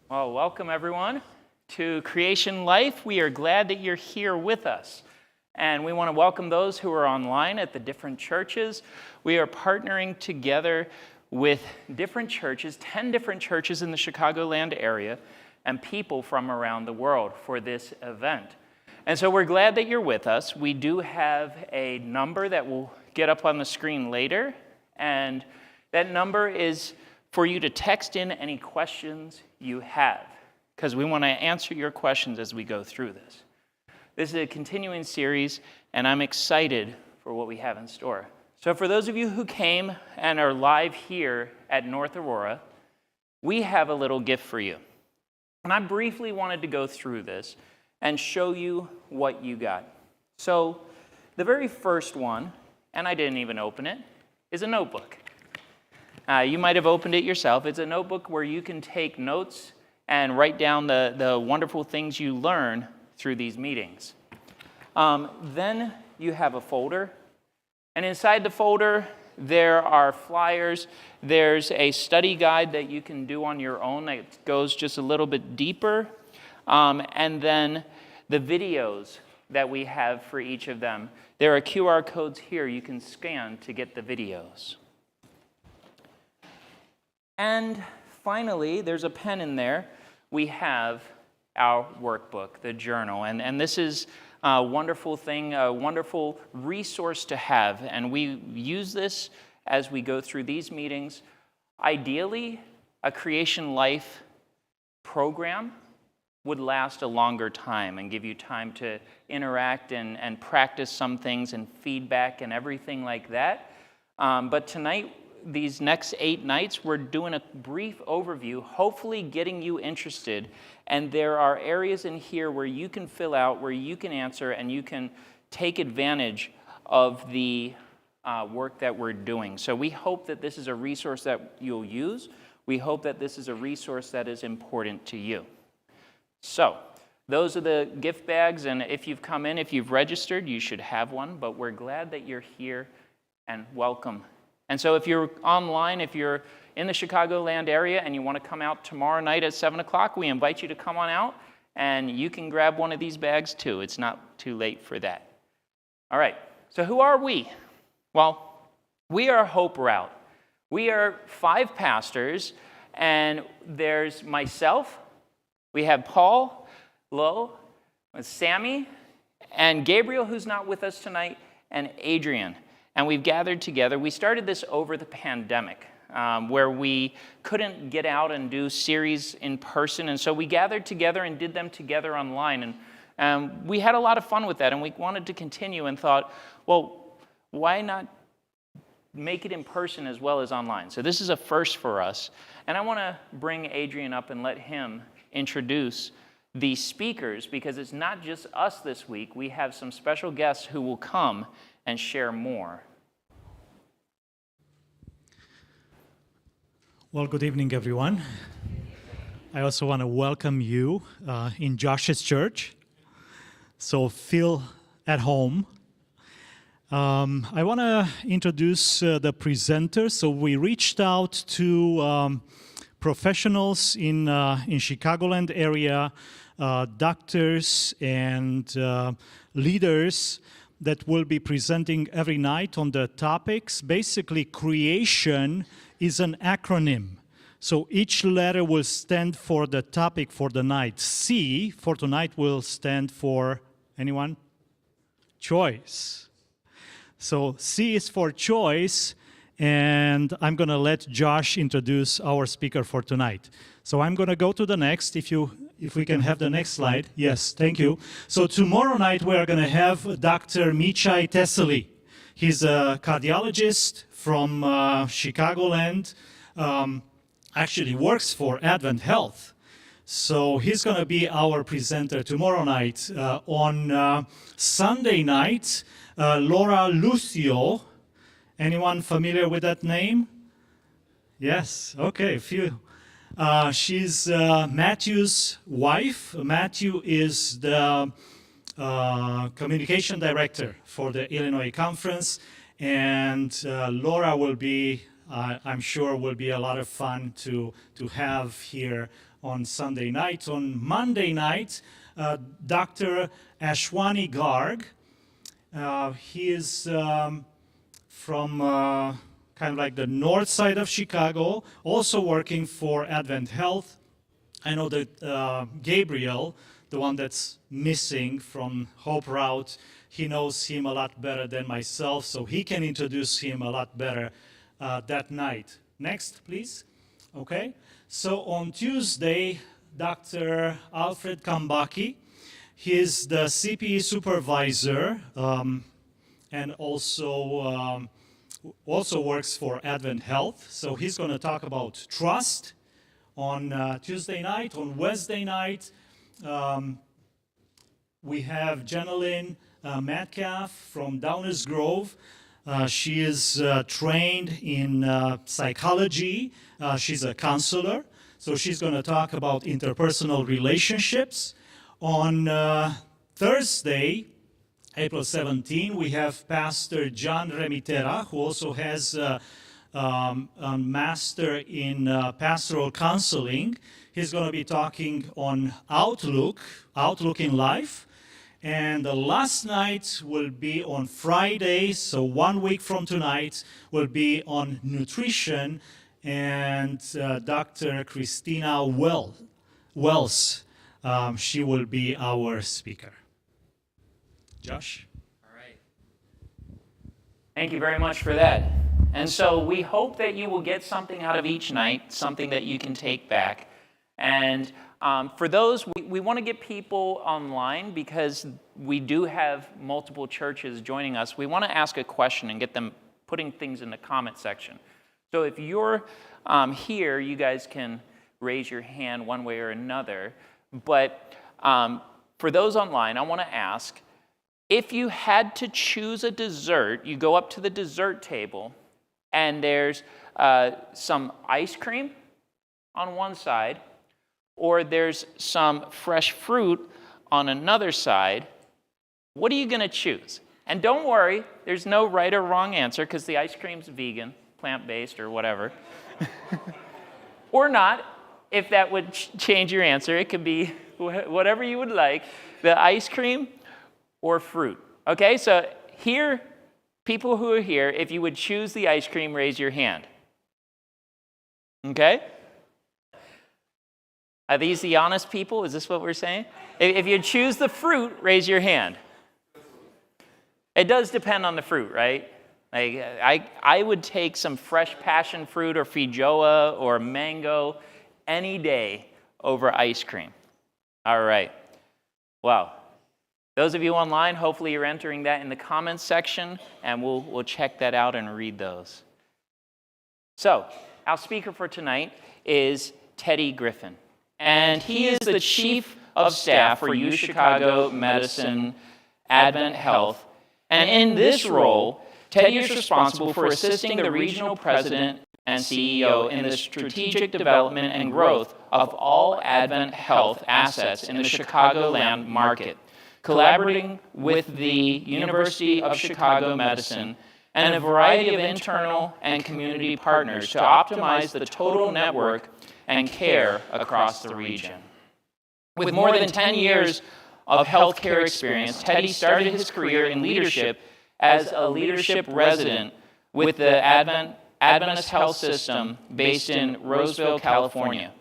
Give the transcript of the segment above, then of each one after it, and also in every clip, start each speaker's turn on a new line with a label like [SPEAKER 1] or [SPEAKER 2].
[SPEAKER 1] Well, welcome everyone to Creation Life. We are glad that you're here with us. And we want to welcome those who are online at the different churches. We are partnering together with different churches, 10 different churches in the Chicagoland area, and people from around the world for this event. And so we're glad that you're with us. We do have a number that will get up on the screen later, and that number is for you to text in any questions you have, because we want to answer your questions as we go through this. This is a continuing series, and I'm excited for what we have in store. So for those of you who came and are live here at North Aurora, we have a little gift for you. And I briefly wanted to go through this and show you what you got. So the very first one, and I didn't even open it, is a notebook. You might have opened it yourself. It's a notebook where you can take notes and write down the wonderful things you learn through these meetings. Then you have a folder. And inside the folder, there are flyers. There's a study guide that you can do on your own that goes just a little bit deeper. And then the videos that we have for each of them. There are QR codes here you can scan to get the videos. And finally, there's a pen in there. We have our workbook, the journal. And this is a wonderful thing, a wonderful resource to have. And we use this as we go through these meetings. Ideally, a Creation Life program would last a longer time and give you time to interact and practice some things and feedback and everything like that. But tonight, these next 8 nights, we're doing a brief overview, hopefully getting you interested. And there are areas in here where you can fill out, where you can answer, and you can take advantage of the work that we're doing. So we hope that this is a resource that you'll use. We hope that this is a resource that is important to you. So those are the gift bags, and if you've come in, if you've registered, you should have one, but we're glad that you're here, and welcome. And so if you're online, if you're in the Chicagoland area and you want to come out tomorrow night at 7 o'clock, we invite you to come on out, and you can grab one of these bags too. It's not too late for that. All right, so who are we? Well, we are Hope Route. We are 5 pastors, and there's myself, we have Paul, Lo, Sammy, and Gabriel, who's not with us tonight, and Adrian. And we've gathered together. We started this over the pandemic, where we couldn't get out and do series in person. And so we gathered together and did them together online. And we had a lot of fun with that. And we wanted to continue and thought, well, why not make it in person as well as online? So this is a first for us. And I want to bring Adrian up and let him introduce the speakers, because it's not just us this week. We have some special guests who will come and share more.
[SPEAKER 2] Well, good evening, everyone. I also want to welcome you in Josh's church, so feel at home. I want to introduce the presenters. So we reached out to professionals in Chicagoland area, doctors and leaders that will be presenting every night on the topics. Basically, creation is an acronym. So each letter will stand for the topic for the night. C for tonight will stand for, anyone? Choice. So C is for choice, and I'm going to let Josh introduce our speaker for tonight. So I'm going to go to the next, if we can have the next slide. Yes, thank you. So tomorrow night we are going to have Dr. Michai Tesseli. He's a cardiologist from Chicagoland, actually works for Advent Health. So he's going to be our presenter tomorrow night. On Sunday night, Laura Lucio. Anyone familiar with that name? Yes, okay, few. She's Matthew's wife. Matthew is the communication director for the Illinois Conference, and Laura will be, I'm sure, will be a lot of fun to have here on Sunday night. On Monday night, Dr. Ashwani Garg. He is from kind of like the north side of Chicago, also working for Advent Health. I know that Gabriel, the one that's missing from Hope Route, he knows him a lot better than myself, so he can introduce him a lot better that night. Next, please. Okay. So on Tuesday, Dr. Alfred Kambaki, he is the CPE supervisor and also works for Advent Health. So he's going to talk about trust on Tuesday night. On Wednesday night, we have Jenilyn Metcalf from Downers Grove. She is trained in psychology. She's a counselor. So she's going to talk about interpersonal relationships. On Thursday, April 17, we have Pastor John Remitera, who also has a master in pastoral counseling. He's going to be talking on outlook in life. And the last night will be on Friday, so 1 week from tonight will be on nutrition, and Dr. Christina Wells, she will be our speaker. Josh?
[SPEAKER 1] All right. Thank you very much for that. And so we hope that you will get something out of each night, something that you can take back. And for those, we want to get people online because we do have multiple churches joining us. We want to ask a question and get them putting things in the comment section. So if you're here, you guys can raise your hand one way or another. But for those online, I want to ask, if you had to choose a dessert, you go up to the dessert table, and there's some ice cream on one side, or there's some fresh fruit on another side, what are you going to choose? And don't worry, there's no right or wrong answer, because the ice cream's vegan, plant-based, or whatever. Or not, if that would change your answer. It could be whatever you would like, the ice cream or fruit. Okay, so here, people who are here, if you would choose the ice cream, raise your hand. Okay? Are these the honest people? Is this what we're saying? If you choose the fruit, raise your hand. It does depend on the fruit, right? Like I would take some fresh passion fruit or feijoa or mango any day over ice cream. All right. Well, those of you online, hopefully you're entering that in the comments section, and we'll check that out and read those. So, our speaker for tonight is Teddy Griffin, and he is the Chief of Staff for UChicago Medicine Advent Health. And in this role, Teddy is responsible for assisting the regional president and CEO in the strategic development and growth of all Advent Health assets in the Chicagoland market, collaborating with the University of Chicago Medicine and a variety of internal and community partners to optimize the total network and care across the region. With more than 10 years of healthcare experience, Teddy started his career in leadership as a leadership resident with the Adventist Health System based in Roseville, California.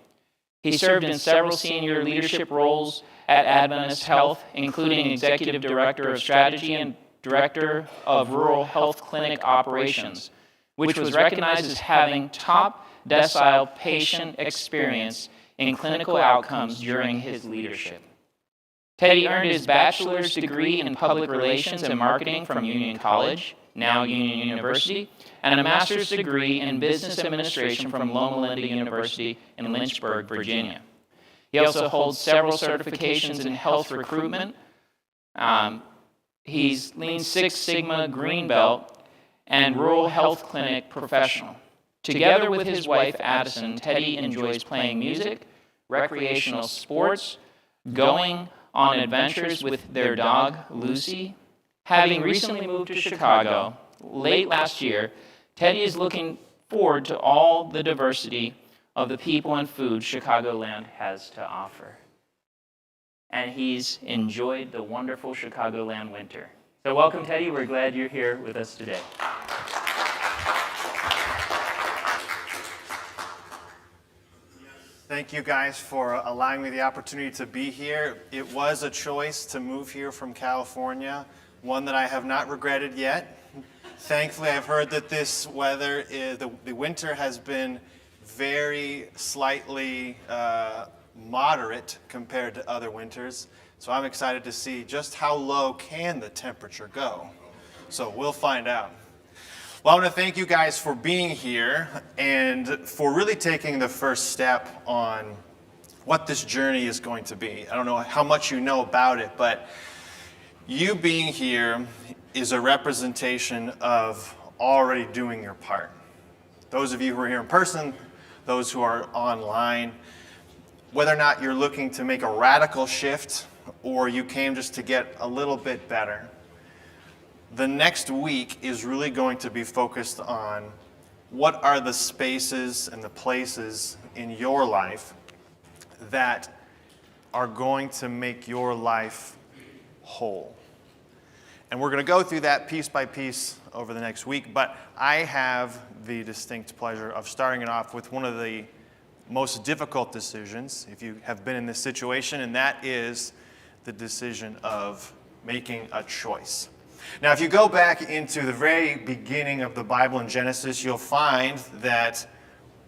[SPEAKER 1] He served in several senior leadership roles at Adventist Health, including Executive Director of Strategy and Director of Rural Health Clinic Operations, which was recognized as having top decile patient experience in clinical outcomes during his leadership. Teddy earned his bachelor's degree in public relations and marketing from Union College, now Union University, and a master's degree in business administration from Loma Linda University in Lynchburg, Virginia. He also holds several certifications in health recruitment. He's Lean Six Sigma Green Belt and Rural Health Clinic professional. Together with his wife, Addison, Teddy enjoys playing music, recreational sports, going on adventures with their dog, Lucy. Having recently moved to Chicago late last year, Teddy is looking forward to all the diversity of the people and food Chicagoland has to offer. And he's enjoyed the wonderful Chicagoland winter. So welcome, Teddy. We're glad you're here with us today.
[SPEAKER 3] Thank you guys for allowing me the opportunity to be here. It was a choice to move here from California, one that I have not regretted yet. Thankfully, I've heard that this weather, the winter has been very slightly moderate compared to other winters. So I'm excited to see just how low can the temperature go. So we'll find out. Well, I want to thank you guys for being here and for really taking the first step on what this journey is going to be. I don't know how much you know about it, but you being here is a representation of already doing your part. Those of you who are here in person, those who are online, whether or not you're looking to make a radical shift or you came just to get a little bit better, the next week is really going to be focused on what are the spaces and the places in your life that are going to make your life whole. And we're going to go through that piece by piece over the next week, but I have the distinct pleasure of starting it off with one of the most difficult decisions, if you have been in this situation, and that is the decision of making a choice. Now, if you go back into the very beginning of the Bible in Genesis, you'll find that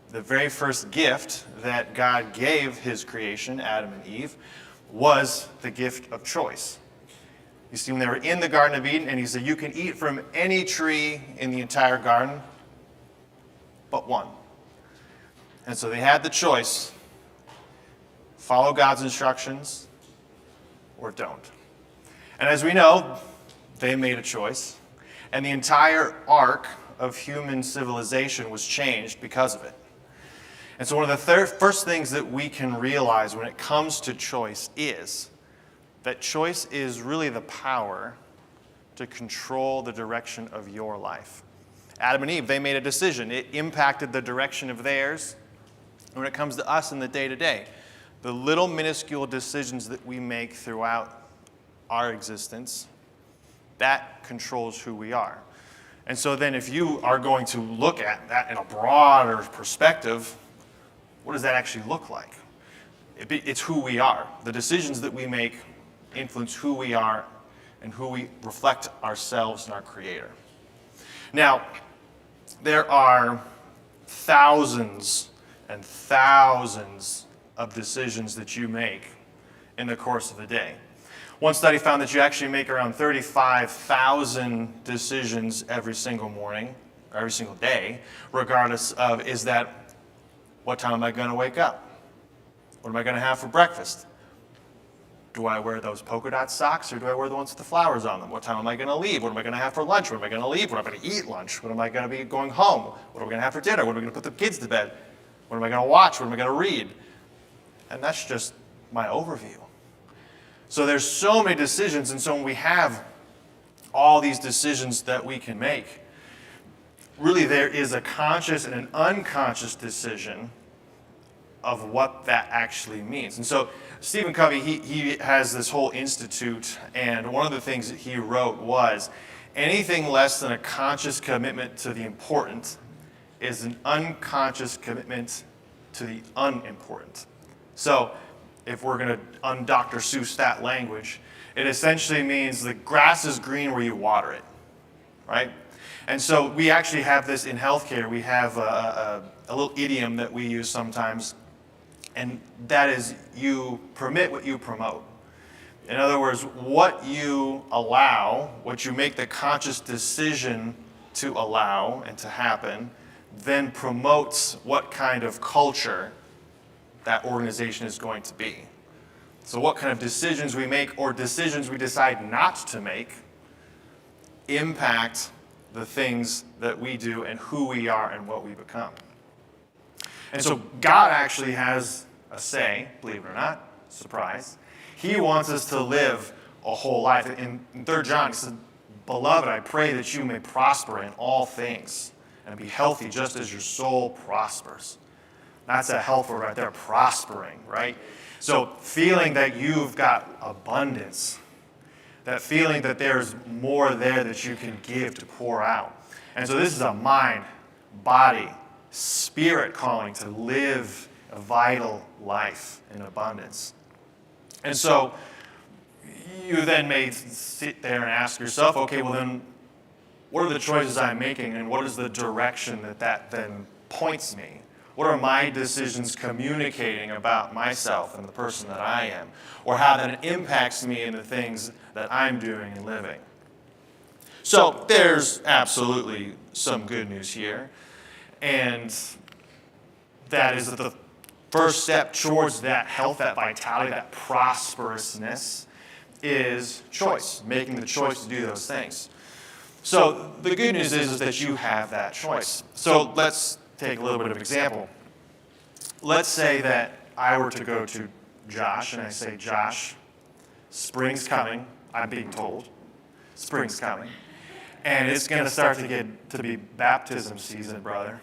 [SPEAKER 3] the very first gift that God gave his creation, Adam and Eve, was the gift of choice. You see, when they were in the Garden of Eden, and he said, you can eat from any tree in the entire garden, but one. And so they had the choice, follow God's instructions or don't. And as we know, they made a choice, and the entire arc of human civilization was changed because of it. And so one of the first things that we can realize when it comes to choice is that choice is really the power to control the direction of your life. Adam and Eve, they made a decision. It impacted the direction of theirs. And when it comes to us in the day-to-day, the little minuscule decisions that we make throughout our existence, that controls who we are. And so then if you are going to look at that in a broader perspective, what does that actually look like? It's who we are. The decisions that we make influence who we are and who we reflect ourselves and our Creator. Now, there are thousands and thousands of decisions that you make in the course of the day. One study found that you actually make around 35,000 decisions every single morning, or every single day, regardless of, is that, what time am I going to wake up? What am I going to have for breakfast? Do I wear those polka dot socks, or do I wear the ones with the flowers on them? What time am I going to leave? What am I going to have for lunch? What am I going to leave? What am I going to eat lunch? What am I going to be going home? What am I going to have for dinner? What am I going to put the kids to bed? What am I going to watch? What am I going to read? And that's just my overview. So there's so many decisions, and so when we have all these decisions that we can make, really there is a conscious and an unconscious decision of what that actually means. And so Stephen Covey, he has this whole institute, and one of the things that he wrote was, anything less than a conscious commitment to the important is an unconscious commitment to the unimportant. So if we're going to un-Dr. Seuss that language, it essentially means the grass is green where you water it, right? And so we actually have this in healthcare. We have a little idiom that we use sometimes, and that is, you permit what you promote. In other words, what you allow, what you make the conscious decision to allow and to happen, then promotes what kind of culture that organization is going to be. So what kind of decisions we make or decisions we decide not to make impact the things that we do and who we are and what we become. And so God actually has a say, believe it or not, surprise. He wants us to live a whole life. In 3 John, he said, "Beloved, I pray that you may prosper in all things and be healthy just as your soul prospers." That's a health word right there, prospering, right? So feeling that you've got abundance, that feeling that there's more there that you can give to pour out. And so this is a mind, body, spirit calling to live a vital life in abundance. And so you then may sit there and ask yourself, okay, well then, what are the choices I'm making and what is the direction that then points me? What are my decisions communicating about myself and the person that I am? Or how that impacts me in the things that I'm doing and living? So there's absolutely some good news here. And that is that the first step towards that health, that vitality, that prosperousness is choice, making the choice to do those things. So the good news is that you have that choice. So let's take a little bit of example. Let's say that I were to go to Josh and I say, "Josh, spring's coming." I'm being told spring's coming, and it's going to start to get to be baptism season, brother.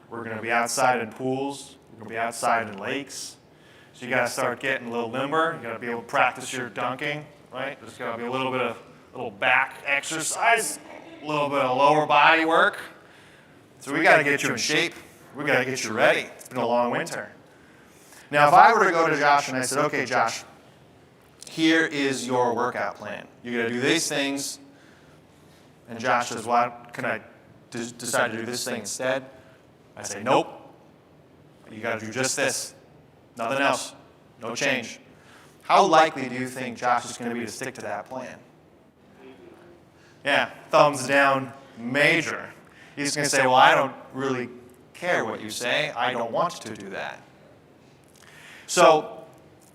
[SPEAKER 3] We're going to be outside in pools. We're going to be outside in lakes. So you got to start getting a little limber. You got to be able to practice your dunking, right? There's got to be a little back exercise, a little bit of lower body work. So we got to get you in shape. We got to get you ready. It's been a long winter. Now, if I were to go to Josh and I said, "Okay, Josh, here is your workout plan. You're going to do these things." And Josh says, "Well, can I decide to do this thing instead?" I say, "Nope. You got to do just this. Nothing else. No change." How likely do you think Josh is going to be to stick to that plan? Yeah, thumbs down, major. He's going to say, "Well, I don't really care what you say. I don't want to do that." So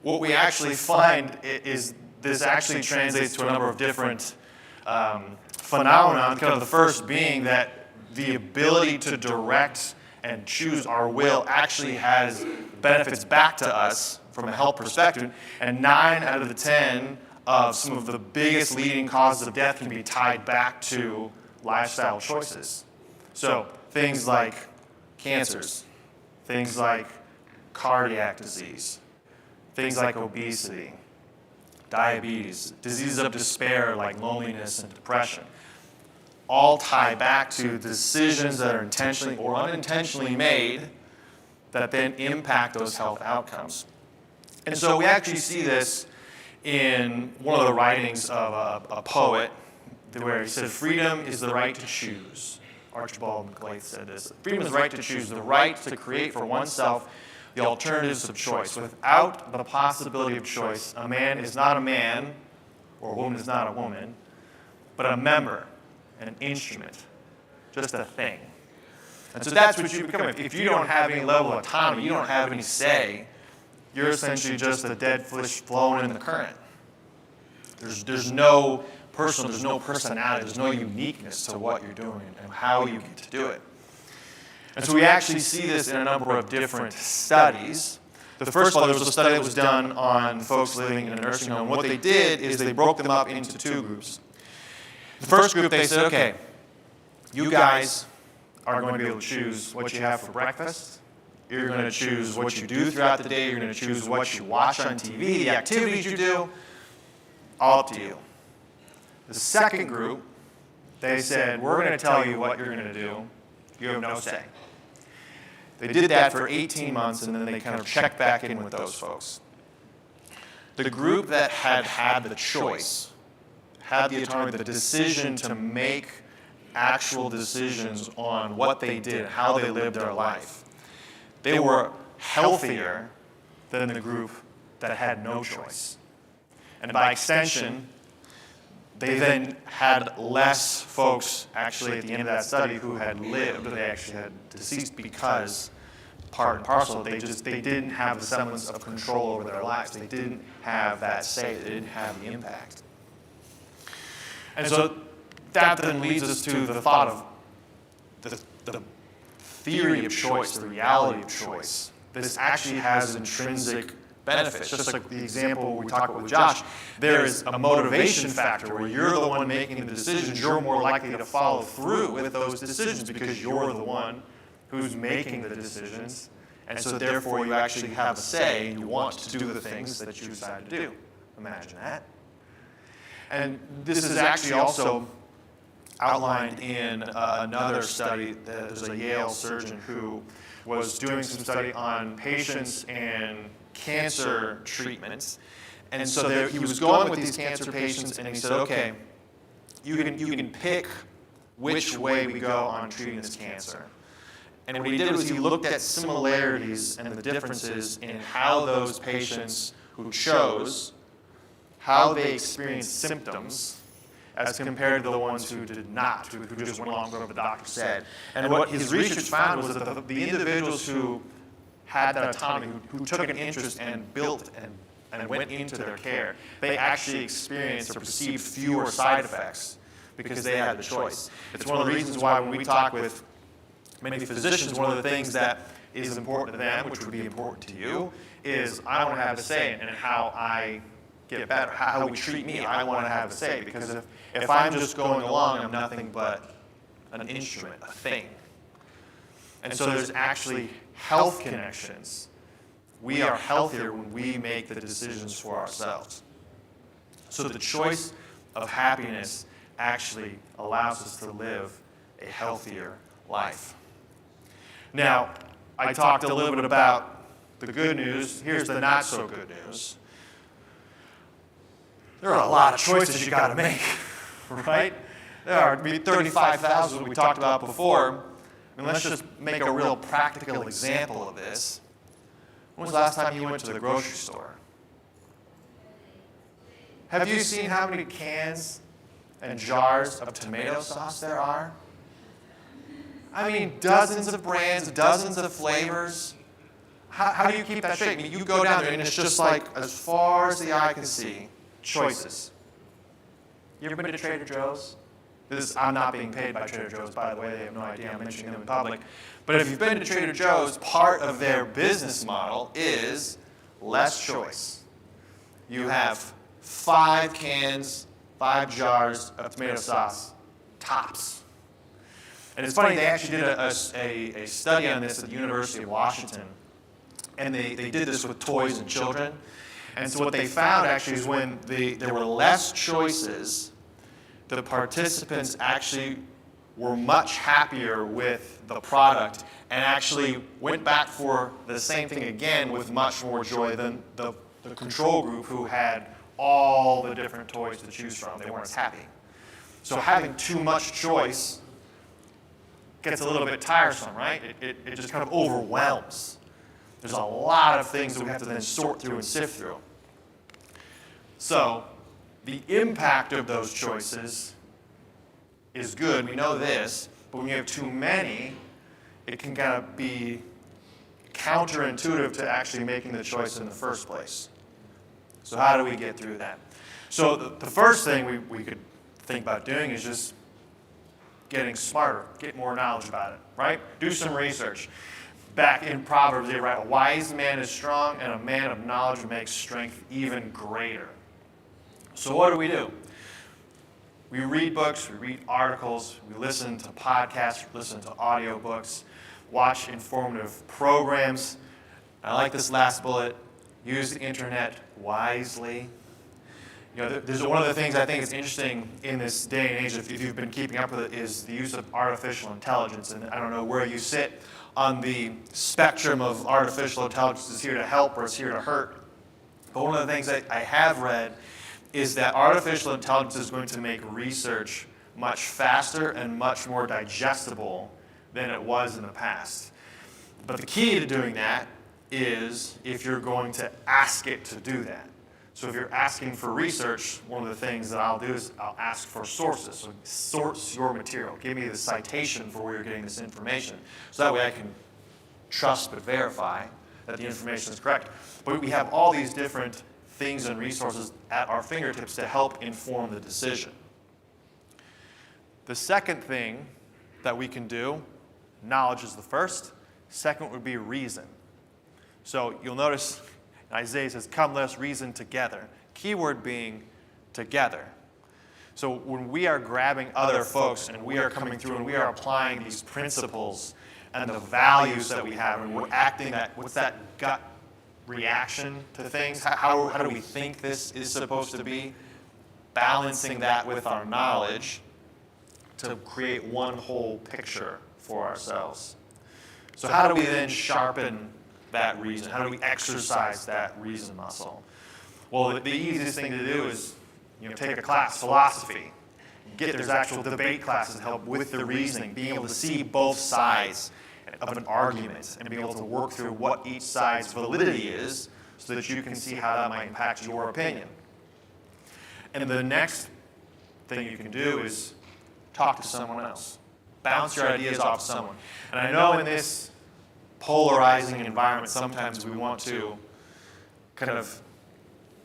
[SPEAKER 3] what we actually find is this actually translates to a number of different phenomena. Kind of the first being that the ability to direct and choose our will actually has benefits back to us from a health perspective. And 9 out of the 10 of some of the biggest leading causes of death can be tied back to lifestyle choices. So things like cancers, things like cardiac disease, things like obesity, diabetes, diseases of despair like loneliness and depression, all tie back to decisions that are intentionally or unintentionally made that then impact those health outcomes. And so we actually see this in one of the writings of a poet where he said, "Freedom is the right to choose." Archibald MacLeod said this. "Freedom is the right to choose, the right to create for oneself the alternatives of choice. Without the possibility of choice, a man is not a man, or a woman is not a woman, but a member, an instrument, just a thing." And so that's what you become. If you don't have any level of autonomy, you don't have any say, you're essentially just a dead fish flowing in the current. There's no there's no personality, there's no uniqueness to what you're doing and how you get to do it. And so we actually see this in a number of different studies. The first of all, there was a study that was done on folks living in a nursing home. What they did is they broke them up into 2 groups. The first group, they said, "Okay, you guys are going to be able to choose what you have for breakfast. You're going to choose what you do throughout the day. You're going to choose what you watch on TV, the activities you do. All up to you." The second group, they said, "We're going to tell you what you're going to do. You have no say." They did that for 18 months, and then they kind of checked back in with those folks. The group that had the choice, had the autonomy, the decision to make actual decisions on what they did, how they lived their life, they were healthier than the group that had no choice. And by extension, they then had less folks actually at the end of that study who had lived, or they actually had deceased because, part and parcel, they didn't have the semblance of control over their lives. They didn't have that say. They didn't have the impact. And so that then leads us to the thought of the theory of choice, the reality of choice. This actually has intrinsic benefits. Just like the example we talked about with Josh, there is a motivation factor where you're the one making the decisions. You're more likely to follow through with those decisions because you're the one who's making the decisions. And so therefore you actually have a say and you want to do the things that you decide to do. Imagine that. And this is actually also outlined in another study. There's a Yale surgeon who was doing some study on patients and cancer treatments. And so he was going with these cancer patients and he said, okay, you can pick which way we go on treating this cancer. And what he did was he looked at similarities and the differences in how those patients who chose, how they experienced symptoms as compared to the ones who did not, who just went along with what the doctor said. And what his research found was that the individuals who had that autonomy, who took an interest and built and went into their care, they actually experienced or perceived fewer side effects because they had the choice. It's one of the reasons why when we talk with many physicians, one of the things that is important to them, which would be important to you, is I want to have a say in how I get better, how we treat me. I want to have a say because if I'm just going along, I'm nothing but an instrument, a thing. And so there's actually health connections. We are healthier when we make the decisions for ourselves. So the choice of happiness actually allows us to live a healthier life. Now, I talked a little bit about the good news. Here's the not so good news. There are a lot of choices you got to make, right? There are 35,000 we talked about before. And let's just make a real practical example of this. When was the last time you went to the grocery store? Have you seen how many cans and jars of tomato sauce there are? I mean, dozens of brands, dozens of flavors. How do you keep that straight? I mean, you go down there and it's just like as far as the eye can see, choices. You ever been to Trader Joe's? I'm not being paid by Trader Joe's, by the way. They have no idea I'm mentioning them in public. But if you've been to Trader Joe's, part of their business model is less choice. You have 5 cans, 5 jars of tomato sauce, tops. And it's funny, they actually did a study on this at the University of Washington. And they did this with toys and children. And so what they found actually is when there were less choices, the participants actually were much happier with the product and actually went back for the same thing again with much more joy than the control group who had all the different toys to choose from. They weren't as happy. So having too much choice gets a little bit tiresome, right? It just kind of overwhelms. There's a lot of things that we have to then sort through and sift through. So the impact of those choices is good. We know this, but when you have too many, it can kind of be counterintuitive to actually making the choice in the first place. So how do we get through that? So the first thing we could think about doing is just getting smarter, get more knowledge about it, right? Do some research. Back in Proverbs, they write, a wise man is strong, and a man of knowledge makes strength even greater. So what do? We read books, we read articles, we listen to podcasts, we listen to audiobooks, watch informative programs. I like this last bullet, use the internet wisely. You know, there's one of the things I think is interesting in this day and age, if you've been keeping up with it, is the use of artificial intelligence. And I don't know where you sit on the spectrum of artificial intelligence is here to help or it's here to hurt. But one of the things that I have read is that artificial intelligence is going to make research much faster and much more digestible than it was in the past. But the key to doing that is if you're going to ask it to do that. So if you're asking for research, one of the things that I'll do is I'll ask for sources. So source your material. Give me the citation for where you're getting this information. So that way I can trust but verify that the information is correct. But we have all these different things and resources at our fingertips to help inform the decision. The second thing that we can do, knowledge is the first. Second would be reason. So you'll notice Isaiah says, come, let us reason together. Keyword being together. So when we are grabbing other folks and we are coming through and we are applying these principles and the values that we have and we're acting that, what's that gut reaction to things? How do we think this is supposed to be? Balancing that with our knowledge to create one whole picture for ourselves. So how do we then sharpen that reason? How do we exercise that reason muscle? Well, the easiest thing to do is take a class, philosophy. There's actual debate classes to help with the reasoning, being able to see both sides of an argument and being able to work through what each side's validity is so that you can see how that might impact your opinion. And the next thing you can do is talk to someone else. Bounce your ideas off someone. And I know in this polarizing environment, sometimes we want to kind of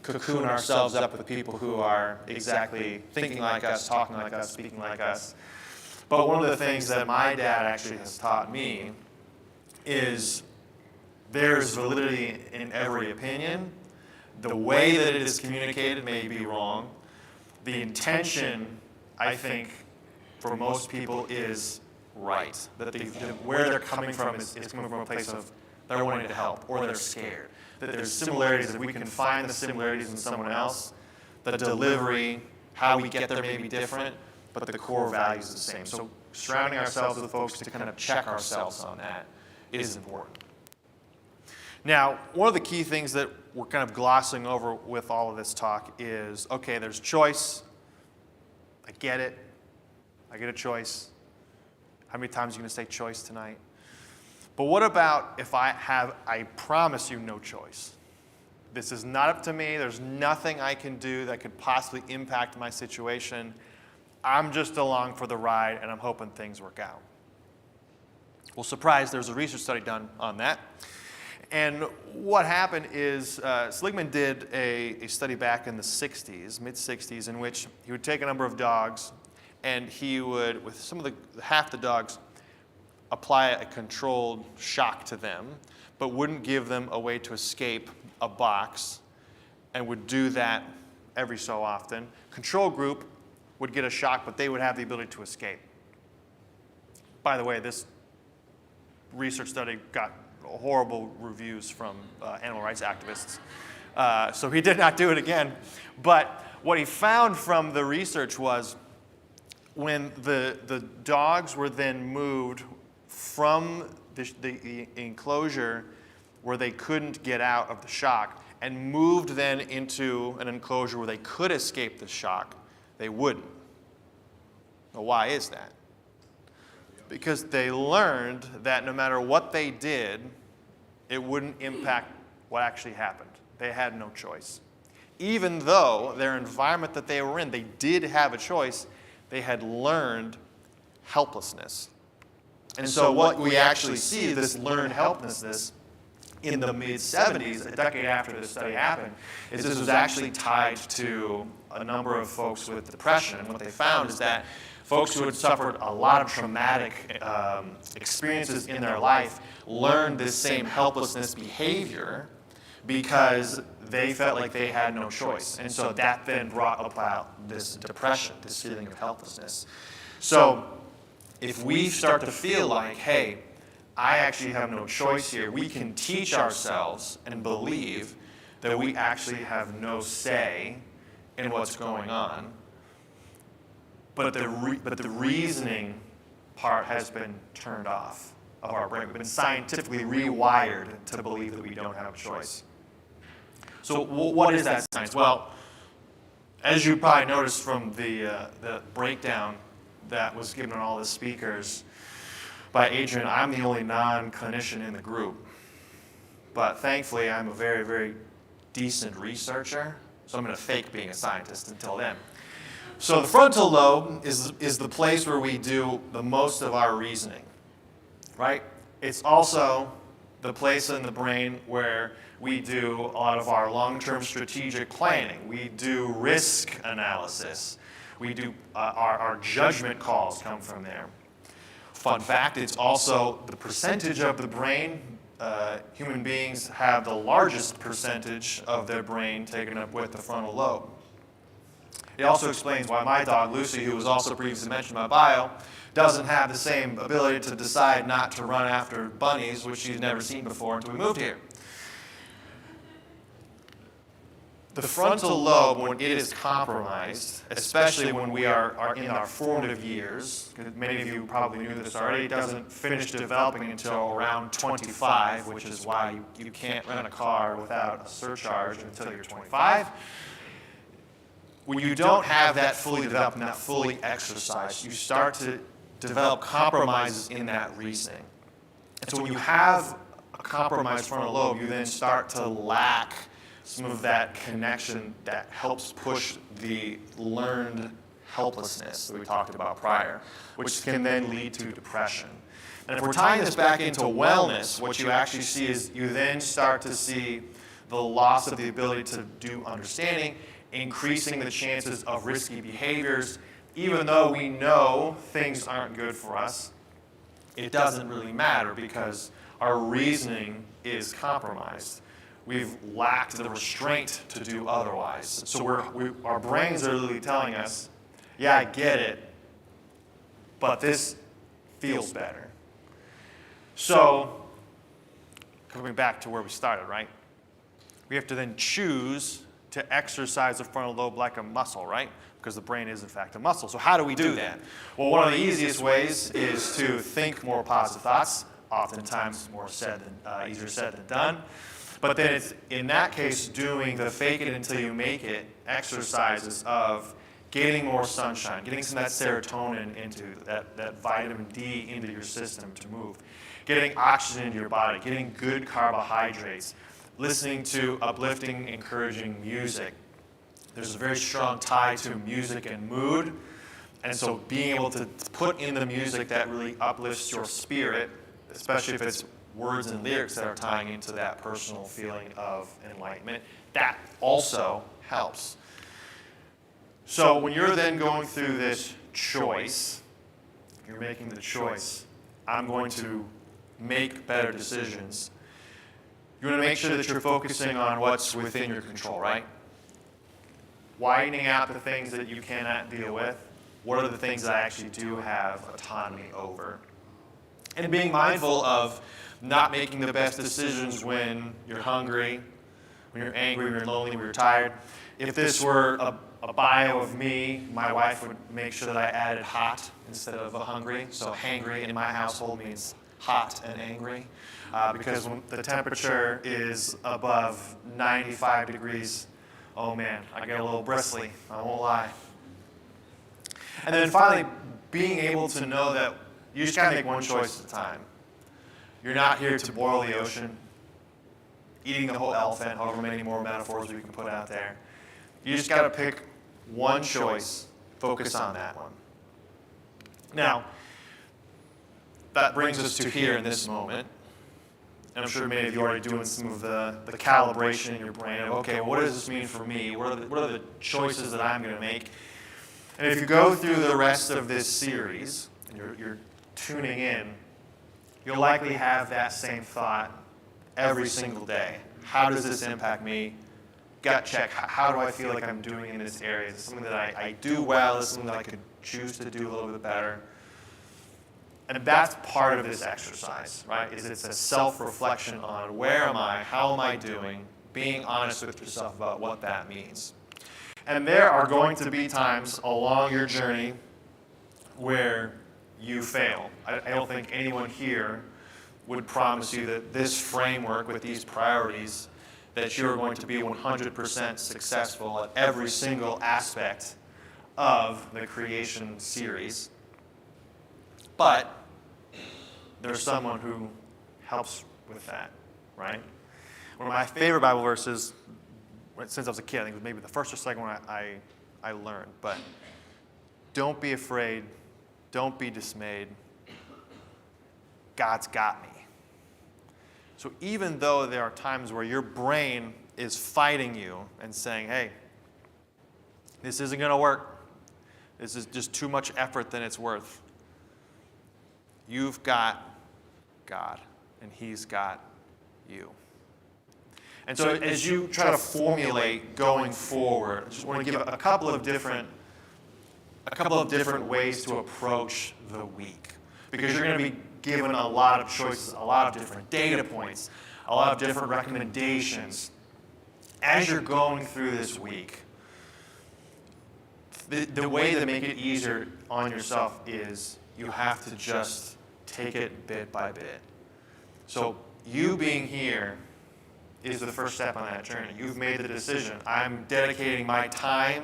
[SPEAKER 3] cocoon ourselves up with people who are exactly thinking like us, talking like us, speaking like us. But one of the things that my dad actually has taught me is there's validity in every opinion. The way that it is communicated may be wrong. The intention, I think, for most people is right. That where they're coming from is coming from a place of they're wanting to help or they're scared. That there's similarities, if we can find the similarities in someone else, the delivery, how we get there may be different, but the core value is the same. So surrounding ourselves with folks to kind of check ourselves on that is important. Now, one of the key things that we're kind of glossing over with all of this talk is, okay, there's choice. I get it. I get a choice. How many times are you going to say choice tonight? But what about if I promise you no choice? This is not up to me. There's nothing I can do that could possibly impact my situation. I'm just along for the ride, and I'm hoping things work out. Well, surprise, there's a research study done on that. And what happened is Seligman did a study back in the 60s, mid-60s, in which he would take a number of dogs, and he would, with some of half the dogs, apply a controlled shock to them, but wouldn't give them a way to escape a box, and would do that every so often. Control group would get a shock, but they would have the ability to escape. By the way, this research study got horrible reviews from animal rights activists. So he did not do it again. But what he found from the research was when the dogs were then moved from the enclosure where they couldn't get out of the shock and moved then into an enclosure where they could escape the shock, they wouldn't. Well, why is that? Because they learned that no matter what they did, it wouldn't impact what actually happened. They had no choice. Even though their environment that they were in, they did have a choice, they had learned helplessness. And so what we actually see, this learned helplessness, in the mid-70s, a decade after this study happened, is this was actually tied to a number of folks with depression. And what they found is that folks who had suffered a lot of traumatic experiences in their life learned this same helplessness behavior because they felt like they had no choice. And so that then brought about this depression, this feeling of helplessness. So if we start to feel like, hey, I actually have no choice here, we can teach ourselves and believe that we actually have no say in what's going on. But the reasoning part has been turned off of our brain. We've been scientifically rewired to believe that we don't have a choice. So what is that science? Well, as you probably noticed from the breakdown, that was given on all the speakers by Adrian, I'm the only non-clinician in the group. But thankfully, I'm a very, very decent researcher, so I'm going to fake being a scientist until then. So the frontal lobe is the place where we do the most of our reasoning, right? It's also the place in the brain where we do a lot of our long-term strategic planning. We do risk analysis. We do our judgment calls come from there. Fun fact, it's also the percentage of the brain. Human beings have the largest percentage of their brain taken up with the frontal lobe. It also explains why my dog, Lucy, who was also previously mentioned in my bio, doesn't have the same ability to decide not to run after bunnies, which she's never seen before until we moved here. The frontal lobe, when it is compromised, especially when we are in our formative years, many of you probably knew this already, doesn't finish developing until around 25, which is why you can't rent a car without a surcharge until you're 25. When you don't have that fully developed and that fully exercised, you start to develop compromises in that reasoning. And so when you have a compromised frontal lobe, you then start to lack some of that connection that helps push the learned helplessness that we talked about prior, which can then lead to depression. And if we're tying this back into wellness, what you actually see is you then start to see the loss of the ability to do understanding, increasing the chances of risky behaviors. Even though we know things aren't good for us, it doesn't really matter because our reasoning is compromised. We've lacked the restraint to do otherwise. So our brains are literally telling us, yeah, I get it, but this feels better. So, coming back to where we started, right? We have to then choose to exercise the frontal lobe like a muscle, right? Because the brain is, in fact, a muscle. So how do we do that? Well, one of the easiest ways is to think more positive thoughts, oftentimes easier said than done. But then it's, in that case, doing the fake it until you make it exercises of getting more sunshine, getting some of that serotonin into that vitamin D into your system to move, getting oxygen into your body, getting good carbohydrates, listening to uplifting, encouraging music. There's a very strong tie to music and mood. And so being able to put in the music that really uplifts your spirit, especially if it's words and lyrics that are tying into that personal feeling of enlightenment, that also helps. So when you're then going through this choice, you're making the choice, I'm going to make better decisions. You want to make sure that you're focusing on what's within your control, right? Widening out the things that you cannot deal with. What are the things that I actually do have autonomy over? And being mindful of not making the best decisions when you're hungry, when you're angry, when you're lonely, when you're tired. If this were a bio of me, my wife would make sure that I added hot instead of hungry. So hangry in my household means hot and angry. Because when the temperature is above 95 degrees, oh man, I get a little bristly, I won't lie. And then finally, being able to know that you just gotta make one choice at a time. You're not here to boil the ocean, eating the whole elephant, however many more metaphors we can put out there. You just gotta pick one choice, focus on that one. Now, that brings us to here in this moment. And I'm sure many of you are already doing some of the calibration in your brain of, okay, well, what does this mean for me? What are the choices that I'm going to make? And if you go through the rest of this series, and you're tuning in, you'll likely have that same thought every single day. How does this impact me? Gut check, how do I feel like I'm doing in this area? Is it something that I do well? Is it something that I could choose to do a little bit better? And that's part of this exercise, right? It's a self-reflection on where am I, how am I doing, being honest with yourself about what that means. And there are going to be times along your journey where you fail. I don't think anyone here would promise you that this framework with these priorities, that you're going to be 100% successful at every single aspect of the creation series. But there's someone who helps with that, right? One of my favorite Bible verses, since I was a kid, I think it was maybe the first or second one I learned, but don't be afraid, don't be dismayed, God's got me. So even though there are times where your brain is fighting you and saying, hey, this isn't going to work, this is just too much effort than it's worth, you've got God, and He's got you. And so as you try to formulate going forward, I just want to give a couple of different ways to approach the week. Because you're going to be given a lot of choices, a lot of different data points, a lot of different recommendations. As you're going through this week, the way to make it easier on yourself is you have to just take it bit by bit. So you being here is the first step on that journey. You've made the decision. I'm dedicating my time,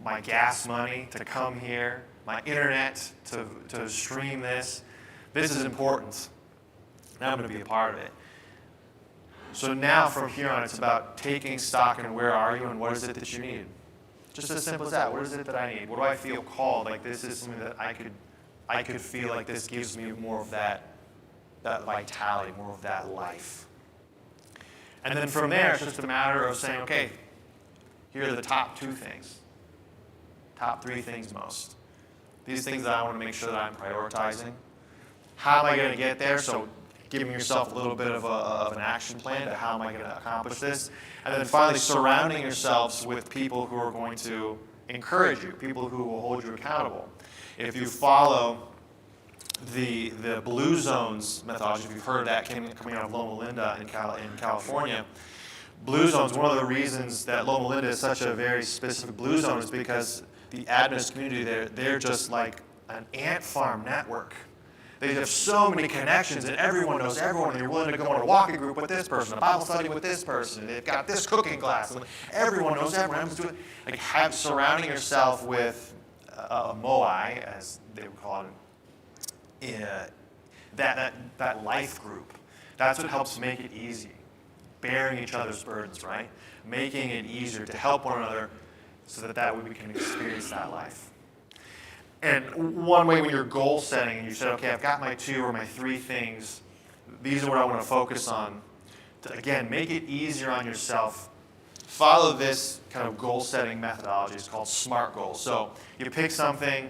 [SPEAKER 3] my gas money to come here, my internet to stream this. This is important. And I'm going to be a part of it. So now from here on, it's about taking stock in where are you and what is it that you need. Just as simple as that. What is it that I need? What do I feel called? Like this is something that I could feel like this gives me more of that vitality, more of that life. And then from there, it's just a matter of saying, okay, here are the top 2 things, top 3 things most. These things that I want to make sure that I'm prioritizing. How am I going to get there? So giving yourself a little bit of an action plan to how am I going to accomplish this. And then finally surrounding yourselves with people who are going to encourage you, people who will hold you accountable. If you follow the Blue Zones methodology, if you've heard that coming out of Loma Linda in California, Blue Zones, one of the reasons that Loma Linda is such a very specific Blue Zone is because the Adventist community there, they're just like an ant farm network. They have so many connections, and everyone knows everyone, and you're willing to go on a walking group with this person, a Bible study with this person, and they've got this cooking class, and everyone knows everyone. Like surrounding yourself with a moai, as they would call it, that life group. That's what helps make it easy. Bearing each other's burdens, right? Making it easier to help one another so that way we can experience that life. And one way when you're goal setting and you said, okay, I've got my 2 or my 3 things, these are what I want to focus on. To, again, make it easier on yourself. Follow this kind of goal setting methodology. It's called SMART goals. So you pick something,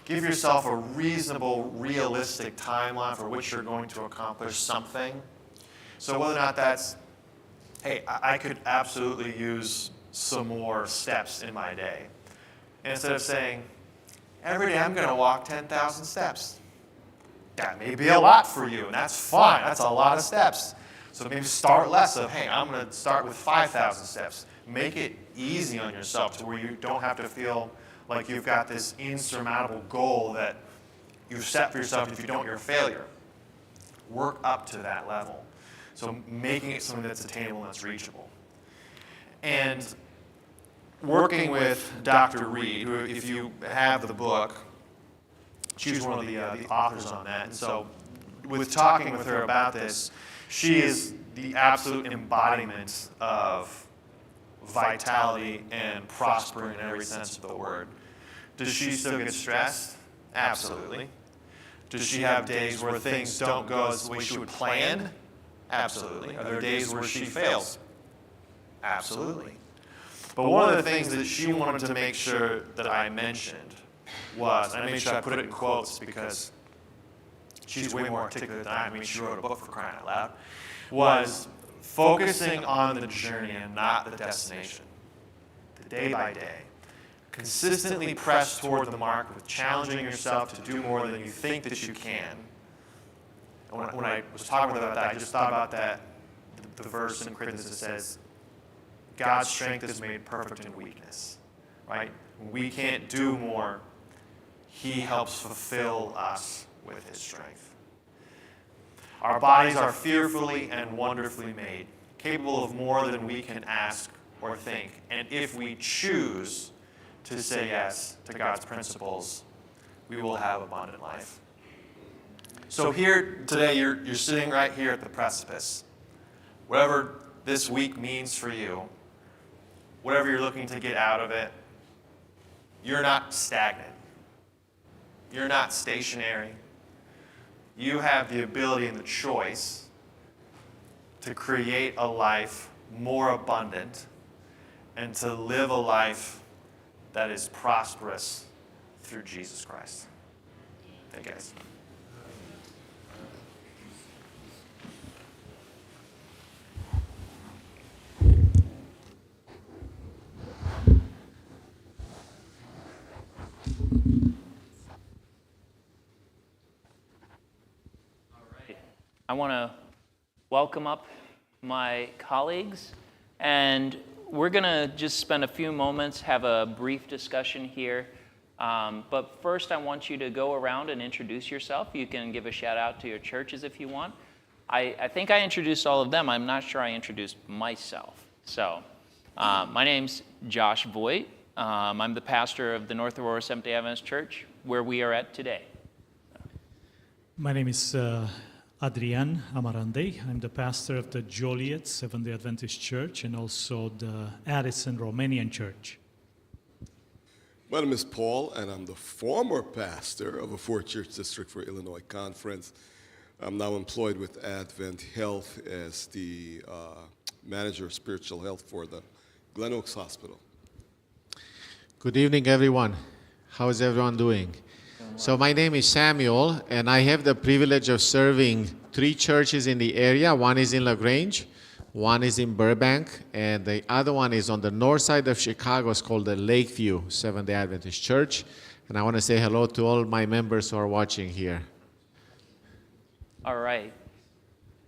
[SPEAKER 3] give yourself a reasonable, realistic timeline for which you're going to accomplish something. So whether or not that's, hey, I could absolutely use some more steps in my day. And instead of saying, every day I'm going to walk 10,000 steps. That may be a lot for you, and that's fine. That's a lot of steps. So maybe start less of, hey, I'm going to start with 5,000 steps. Make it easy on yourself to where you don't have to feel like you've got this insurmountable goal that you've set for yourself. If you don't, you're a failure. Work up to that level. So making it something that's attainable and that's reachable. And working with Dr. Reed, who, if you have the book, she's one of the authors on that. And so with talking with her about this, she is the absolute embodiment of vitality and prospering in every sense of the word. Does she still get stressed? Absolutely. Does she have days where things don't go as the way she would plan? Absolutely. Are there days where she fails? Absolutely. But one of the things that she wanted to make sure that I mentioned was, and I made sure I put it in quotes because she's way more articulate than I am. I mean, she wrote a book for crying out loud, was focusing on the journey and not the destination. The day by day. Consistently press toward the mark with challenging yourself to do more than you think that you can. And when I was talking about that, I just thought about that, the verse in Corinthians that says, God's strength is made perfect in weakness, right? When we can't do more, He helps fulfill us with His strength. Our bodies are fearfully and wonderfully made, capable of more than we can ask or think. And if we choose to say yes to God's principles, we will have abundant life. So here today, you're sitting right here at the precipice. Whatever this week means for you, whatever you're looking to get out of it, you're not stagnant. You're not stationary. You have the ability and the choice to create a life more abundant and to live a life that is prosperous through Jesus Christ. Thank you, guys.
[SPEAKER 1] I want to welcome up my colleagues, and we're going to just spend a few moments, have a brief discussion here. But first, I want you to go around and introduce yourself. You can give a shout out to your churches if you want. I think I introduced all of them. I'm not sure I introduced myself. So, my name's Josh Voigt. I'm the pastor of the North Aurora Seventh-day Adventist Church, where we are at today.
[SPEAKER 2] My name is Adrian Amarande. I'm the pastor of the Joliet Seventh-day Adventist Church and also the Addison Romanian Church.
[SPEAKER 4] My name is Paul, and I'm the former pastor of a 4-church district for Illinois Conference. I'm now employed with Advent Health as the manager of spiritual health for the Glen Oaks Hospital.
[SPEAKER 5] Good evening, everyone. How is everyone doing? So my name is Samuel, and I have the privilege of serving 3 churches in the area. One is in LaGrange, one is in Burbank, and the other one is on the north side of Chicago. It's called the Lakeview Seventh-day Adventist Church. And I want to say hello to all my members who are watching here.
[SPEAKER 1] All right.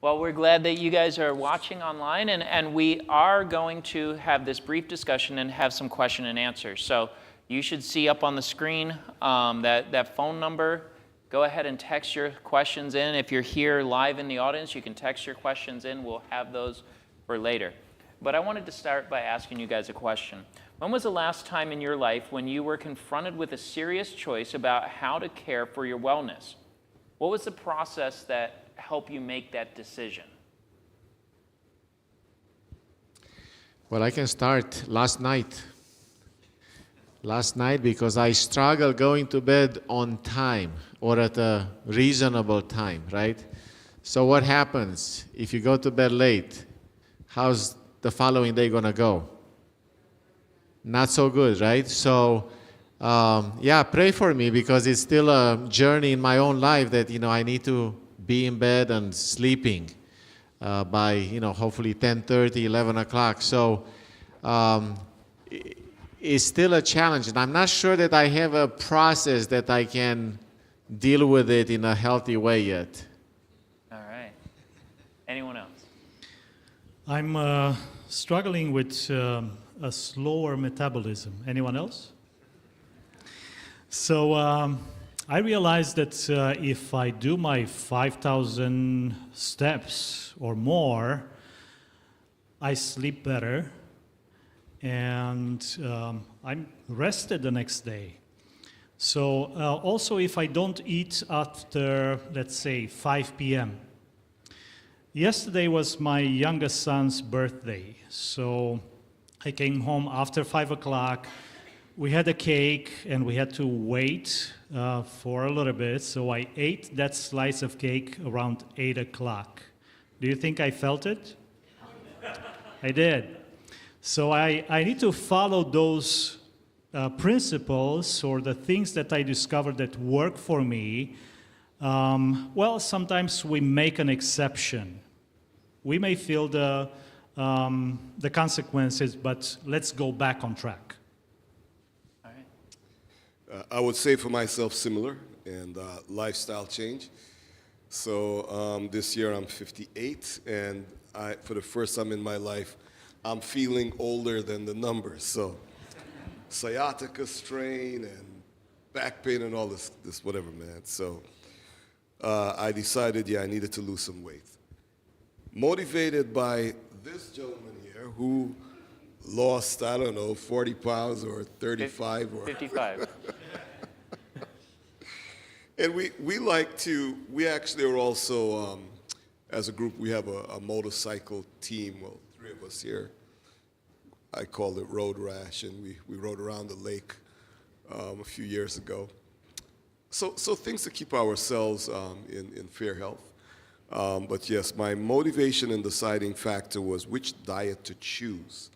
[SPEAKER 1] Well, we're glad that you guys are watching online, and we are going to have this brief discussion and have some question and answers. So you should see up on the screen that phone number. Go ahead and text your questions in. If you're here live in the audience, you can text your questions in. We'll have those for later. But I wanted to start by asking you guys a question. When was the last time in your life when you were confronted with a serious choice about how to care for your wellness? What was the process that helped you make that decision?
[SPEAKER 5] Well, I can start last night. Because I struggle going to bed on time or at a reasonable time, right? So what happens if you go to bed late? How's the following day going to go? Not so good, right? So, pray for me because it's still a journey in my own life that, I need to be in bed and sleeping by, hopefully 10:30, 11 o'clock. So, it's still a challenge, and I'm not sure that I have a process that I can deal with it in a healthy way yet.
[SPEAKER 1] All right. Anyone else?
[SPEAKER 2] I'm struggling with a slower metabolism. Anyone else? So I realized that if I do my 5,000 steps or more, I sleep better. And I'm rested the next day. So also if I don't eat after, let's say, 5 p.m. Yesterday was my youngest son's birthday. So I came home after 5 o'clock. We had a cake and we had to wait for a little bit. So I ate that slice of cake around 8 o'clock. Do you think I felt it? I did. So I need to follow those principles or the things that I discovered that work for me. Sometimes we make an exception. We may feel the consequences, but let's go back on track.
[SPEAKER 1] All right.
[SPEAKER 4] I would say for myself similar and lifestyle change. So this year I'm 58, and for the first time in my life, I'm feeling older than the numbers. So sciatica strain and back pain and all this whatever, man. So I decided, I needed to lose some weight. Motivated by this gentleman here who lost, 40 pounds or 35 or
[SPEAKER 1] 55.
[SPEAKER 4] And we like to, we actually are also, as a group, we have a motorcycle team. Well, 3 of us here. I call it Road Rash, and we rode around the lake a few years ago. So things to keep ourselves in fair health. But yes, my motivation and deciding factor was which diet to choose.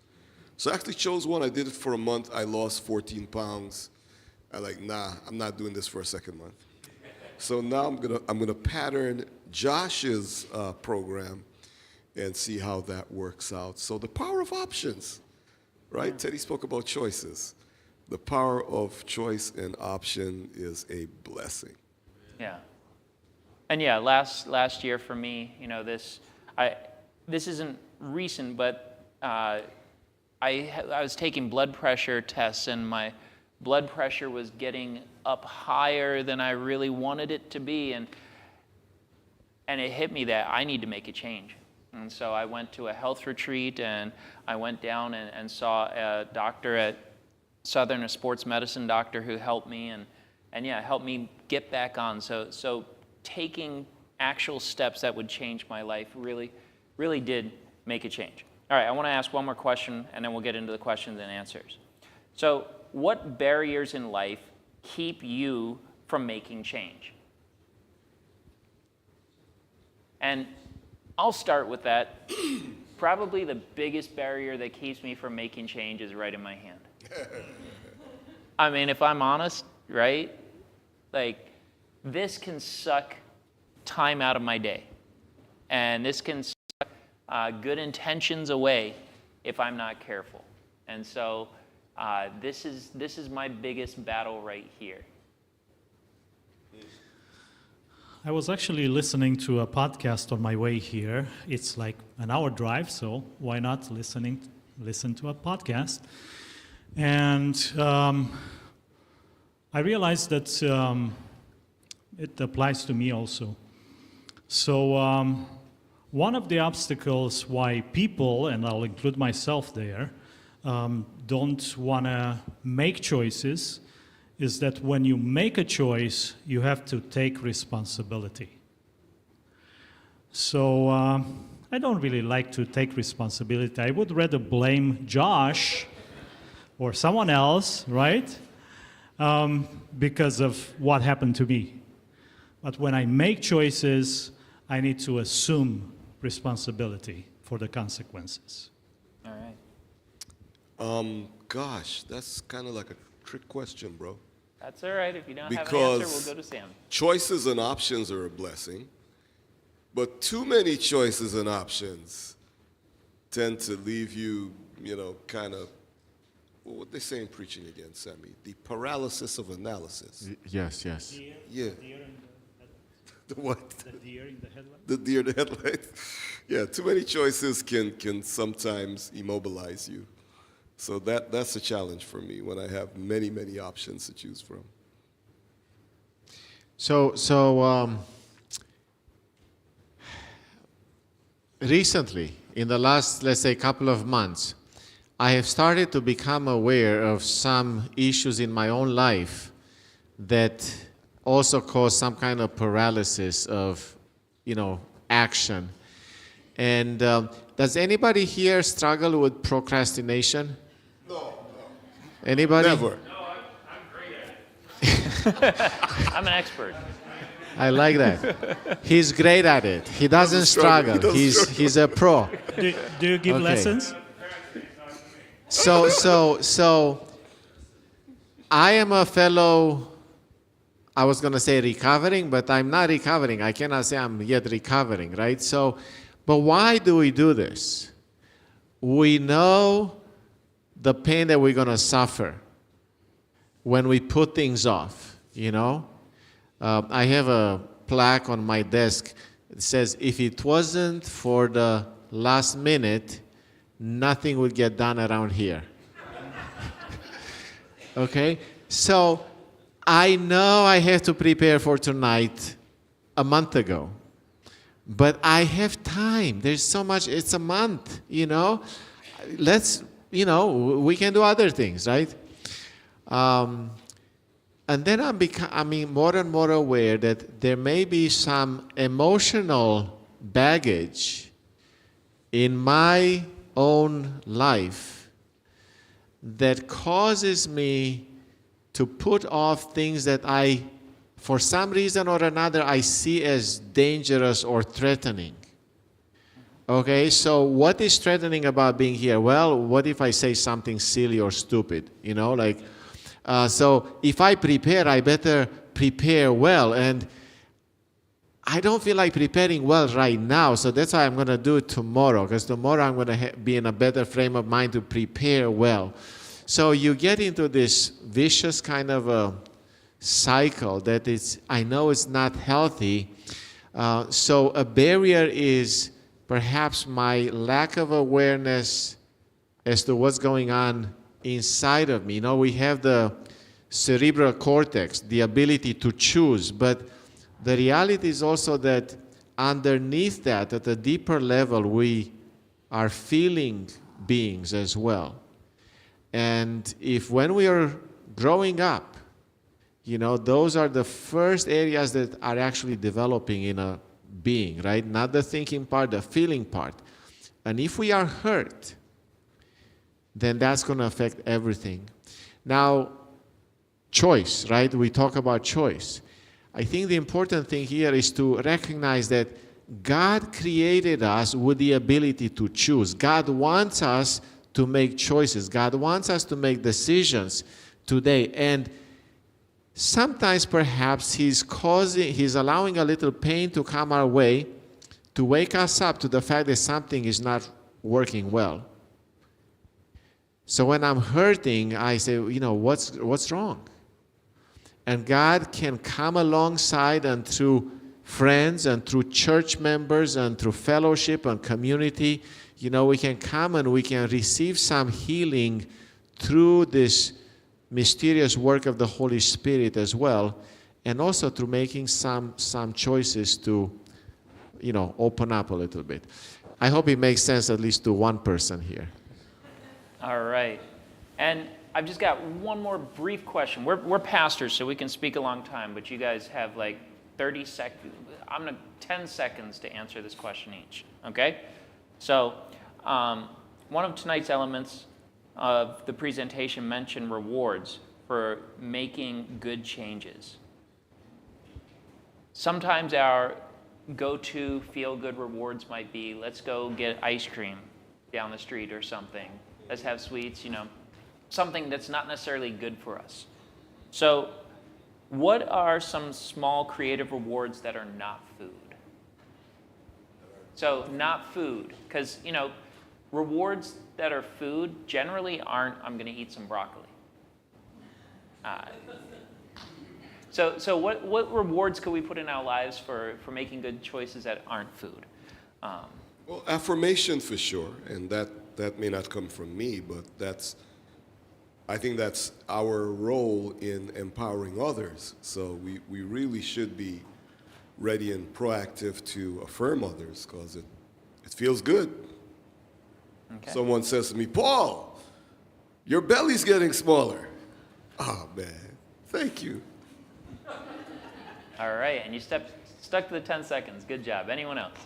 [SPEAKER 4] So I actually chose one. I did it for a month. I lost 14 pounds. I'm like, nah, I'm not doing this for a second month. So now I'm gonna pattern Josh's program and see how that works out. So the power of options, right? Teddy spoke about choices. The power of choice and option is a blessing.
[SPEAKER 1] Yeah. And yeah, last year for me, you know, this isn't recent, but I was taking blood pressure tests, and my blood pressure was getting up higher than I really wanted it to be, and it hit me that I need to make a change. And so I went to a health retreat, and I went down and saw a doctor at Southern, a sports medicine doctor who helped me, and yeah, helped me get back on. So taking actual steps that would change my life really did make a change. All right, I want to ask one more question, and then we'll get into the questions and answers. So what barriers in life keep you from making change? And I'll start with that. Probably the biggest barrier that keeps me from making change is right in my hand. I mean, if I'm honest, right? Like, this can suck time out of my day. And this can suck good intentions away if I'm not careful. And so this is my biggest battle right here.
[SPEAKER 2] I was actually listening to a podcast on my way here. It's like an hour drive, so why not listen to a podcast? And I realized that it applies to me also. So one of the obstacles why people, and I'll include myself there, don't want to make choices is that when you make a choice, you have to take responsibility. So I don't really like to take responsibility. I would rather blame Josh or someone else, right? Because of what happened to me. But when I make choices, I need to assume responsibility for the consequences.
[SPEAKER 1] All right.
[SPEAKER 4] Gosh, that's kind of like a trick question, bro.
[SPEAKER 1] That's all right. If you don't have an
[SPEAKER 4] Because
[SPEAKER 1] answer, we'll go to Sam.
[SPEAKER 4] choices and options are a blessing, but too many choices and options tend to leave you, kind of, what they say in preaching again, Sammy? The paralysis of analysis.
[SPEAKER 5] Yes.
[SPEAKER 4] Yeah. The what?
[SPEAKER 2] The deer in the headlights?
[SPEAKER 4] The deer in the headlights. Yeah, too many choices can sometimes immobilize you. So that's a challenge for me when I have many options to choose from.
[SPEAKER 5] So recently, in the last, let's say, couple of months, I have started to become aware of some issues in my own life that also cause some kind of paralysis of, action. And does anybody here struggle with procrastination?
[SPEAKER 4] No.
[SPEAKER 5] Anybody?
[SPEAKER 4] Never.
[SPEAKER 1] I'm an expert.
[SPEAKER 5] I like that. He's great at it. He doesn't struggle.
[SPEAKER 4] He doesn't struggle.
[SPEAKER 5] He's a pro.
[SPEAKER 2] Do you give
[SPEAKER 5] Okay.
[SPEAKER 2] lessons?
[SPEAKER 5] So I am a fellow, I was going to say recovering, but I'm not recovering. I cannot say I'm yet recovering, right? So, but why do we do this? We know the pain that we're going to suffer when we put things off, I have a plaque on my desk. It says, if it wasn't for the last minute, nothing would get done around here. Okay? So I know I have to prepare for tonight a month ago. But I have time. There's so much. It's a month, Let's, we can do other things, right? And then I'm becoming more and more aware that there may be some emotional baggage in my own life that causes me to put off things that I, for some reason or another, I see as dangerous or threatening. Okay, so what is threatening about being here? Well, what if I say something silly or stupid? You know, like, so if I prepare, I better prepare well. And I don't feel like preparing well right now, so that's why I'm going to do it tomorrow, because tomorrow I'm going to be in a better frame of mind to prepare well. So you get into this vicious kind of a cycle that I know it's not healthy. So a barrier is perhaps my lack of awareness as to what's going on inside of me. You know, we have the cerebral cortex, the ability to choose, but the reality is also that underneath that, at a deeper level, we are feeling beings as well. And if when we are growing up, you know, those are the first areas that are actually developing in a being, right? Not the thinking part, the feeling part. And if we are hurt, then that's going to affect everything. Now, choice, right? We talk about choice. I think the important thing here is to recognize that God created us with the ability to choose. God wants us to make choices. God wants us to make decisions today. And sometimes perhaps He's allowing a little pain to come our way to wake us up to the fact that something is not working well. So when I'm hurting, I say, you know, what's wrong? And God can come alongside, and through friends and through church members and through fellowship and community, you know, we can come and we can receive some healing through this mysterious work of the Holy Spirit as well, and also through making some choices to, you know, open up a little bit. I hope it makes sense at least to one person here.
[SPEAKER 1] All right. And I've just got one more brief question. We're pastors, so we can speak a long time, but you guys have like 30 seconds. I'm going to 10 seconds to answer this question each, okay? So one of tonight's elements of the presentation mentioned rewards for making good changes. Sometimes our go-to feel-good rewards might be, let's go get ice cream down the street or something. Let's have sweets, you know, something that's not necessarily good for us. So what are some small creative rewards that are not food? So not food, because, you know, rewards that are food generally aren't, I'm going to eat some broccoli. So what rewards could we put in our lives for making good choices that aren't food?
[SPEAKER 4] Well, affirmation for sure, and that may not come from me, but I think that's our role in empowering others. So we really should be ready and proactive to affirm others, because it feels good.
[SPEAKER 1] Okay.
[SPEAKER 4] Someone says to me, Paul, your belly's getting smaller. Oh, man, thank you.
[SPEAKER 1] All right, and you stuck to the 10 seconds. Good job. Anyone else?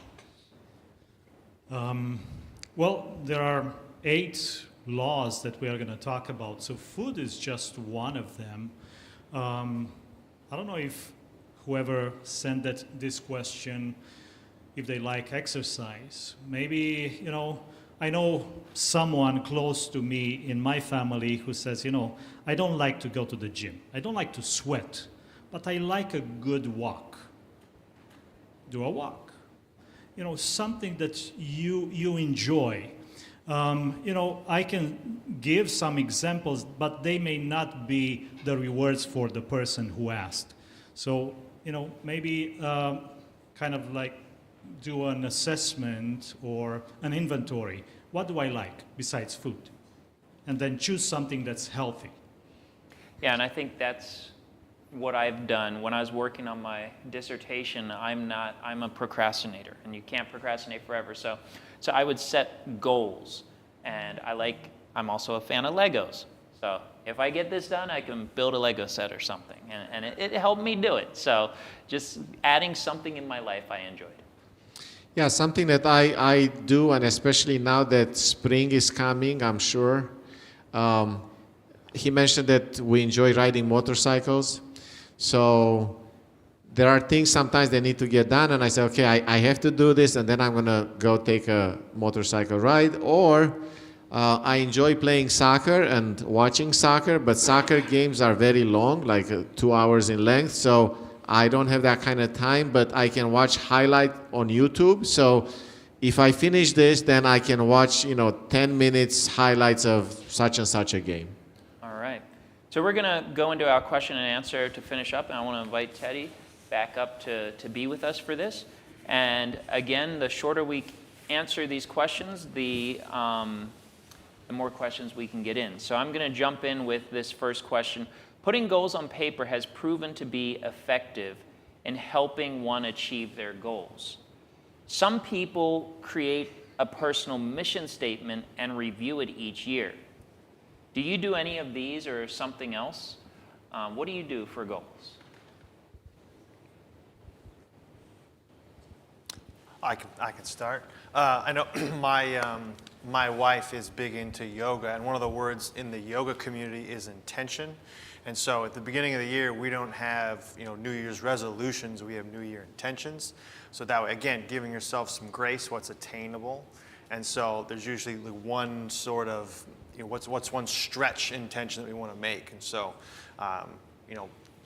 [SPEAKER 2] Well, there are 8 laws that we are going to talk about. So food is just one of them. I don't know if whoever sent this question, if they like exercise. Maybe, you know, I know someone close to me in my family who says, you know, I don't like to go to the gym. I don't like to sweat, but I like a good walk. Do a walk. You know, something that you enjoy. You know, I can give some examples, but they may not be the rewards for the person who asked. So, you know, maybe kind of like do an assessment or an inventory. What do I like besides food? And then choose something that's healthy.
[SPEAKER 1] Yeah, and I think that's what I've done. When I was working on my dissertation, I'm a procrastinator, and you can't procrastinate forever. So I would set goals, and I'm also a fan of Legos. So if I get this done, I can build a Lego set or something. And it helped me do it. So just adding something in my life I enjoyed.
[SPEAKER 5] Yeah, something that I do, and especially now that spring is coming, I'm sure. He mentioned that we enjoy riding motorcycles. So there are things sometimes that need to get done, and I say, okay, I have to do this, and then I'm going to go take a motorcycle ride. Or I enjoy playing soccer and watching soccer, but soccer games are very long, like 2 hours in length. So I don't have that kind of time, but I can watch highlight on YouTube. So if I finish this, then I can watch, 10 minutes highlights of such and such a game.
[SPEAKER 1] All right. So we're going to go into our question and answer to finish up, and I want to invite Teddy back up to be with us for this. And again, the shorter we answer these questions, the more questions we can get in. So I'm going to jump in with this first question. Putting goals on paper has proven to be effective in helping one achieve their goals. Some people create a personal mission statement and review it each year. Do you do any of these or something else? What do you do for goals?
[SPEAKER 3] I can start. I know my wife is big into yoga, and one of the words in the yoga community is intention. And so at the beginning of the year, we don't have New Year's resolutions. We have New Year intentions. So that way, again, giving yourself some grace, what's attainable. And so there's usually one sort of what's one stretch intention that we want to make. And so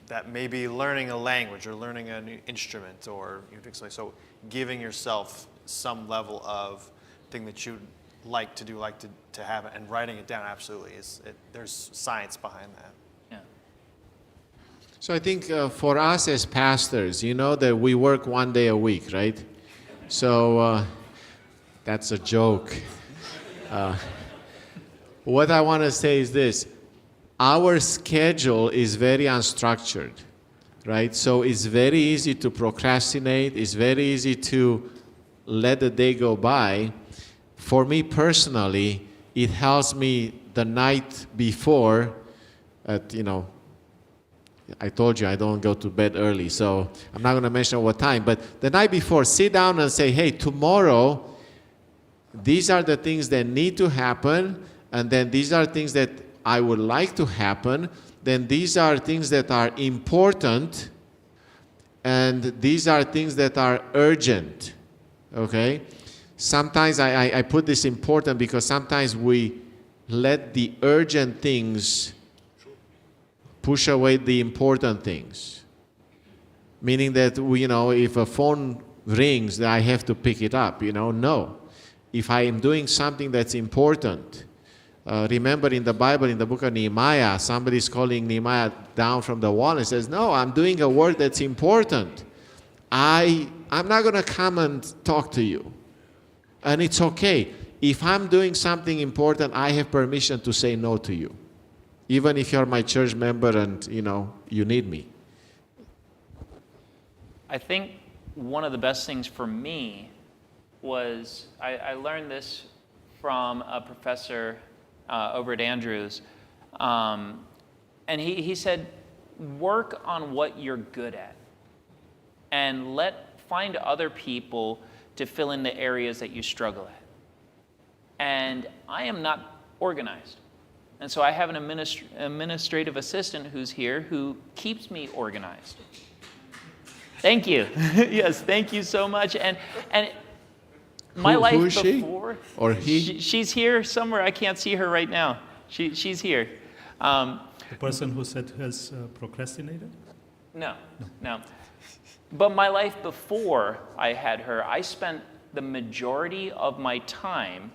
[SPEAKER 3] that may be learning a language or learning an instrument or so giving yourself some level of thing that you'd like to do, like to have it, and writing it down absolutely there's science behind that.
[SPEAKER 1] Yeah.
[SPEAKER 5] So I think for us as pastors, that we work 1 day a week, right? So that's a joke. What I want to say is this. Our schedule is very unstructured, right? So it's very easy to procrastinate. It's very easy to let the day go by. For me personally, it helps me the night before I told you I don't go to bed early, so I'm not going to mention what time, but the night before, sit down and say, hey, tomorrow, these are the things that need to happen, and then these are things that I would like to happen, then these are things that are important, and these are things that are urgent, okay? Sometimes I put this important because sometimes we let the urgent things push away the important things. Meaning that, if a phone rings, then I have to pick it up, No. If I am doing something that's important, remember in the Bible, in the book of Nehemiah, somebody's calling Nehemiah down from the wall and says, no, I'm doing a work that's important. I'm not going to come and talk to you. And it's okay. If I'm doing something important, I have permission to say no to you. Even if you're my church member and, you need me.
[SPEAKER 1] I think one of the best things for me was, I learned this from a professor over at Andrews. And he said, work on what you're good at. And find other people to fill in the areas that you struggle at. And I am not organized. And so I have an administrative assistant who's here who keeps me organized. Thank you. Yes, thank you so much. And my life
[SPEAKER 5] who is
[SPEAKER 1] before,
[SPEAKER 5] she? Or he?
[SPEAKER 1] She's here somewhere. I can't see her right now. She's here.
[SPEAKER 2] The person who said has procrastinated?
[SPEAKER 1] No. But my life before I had her, I spent the majority of my time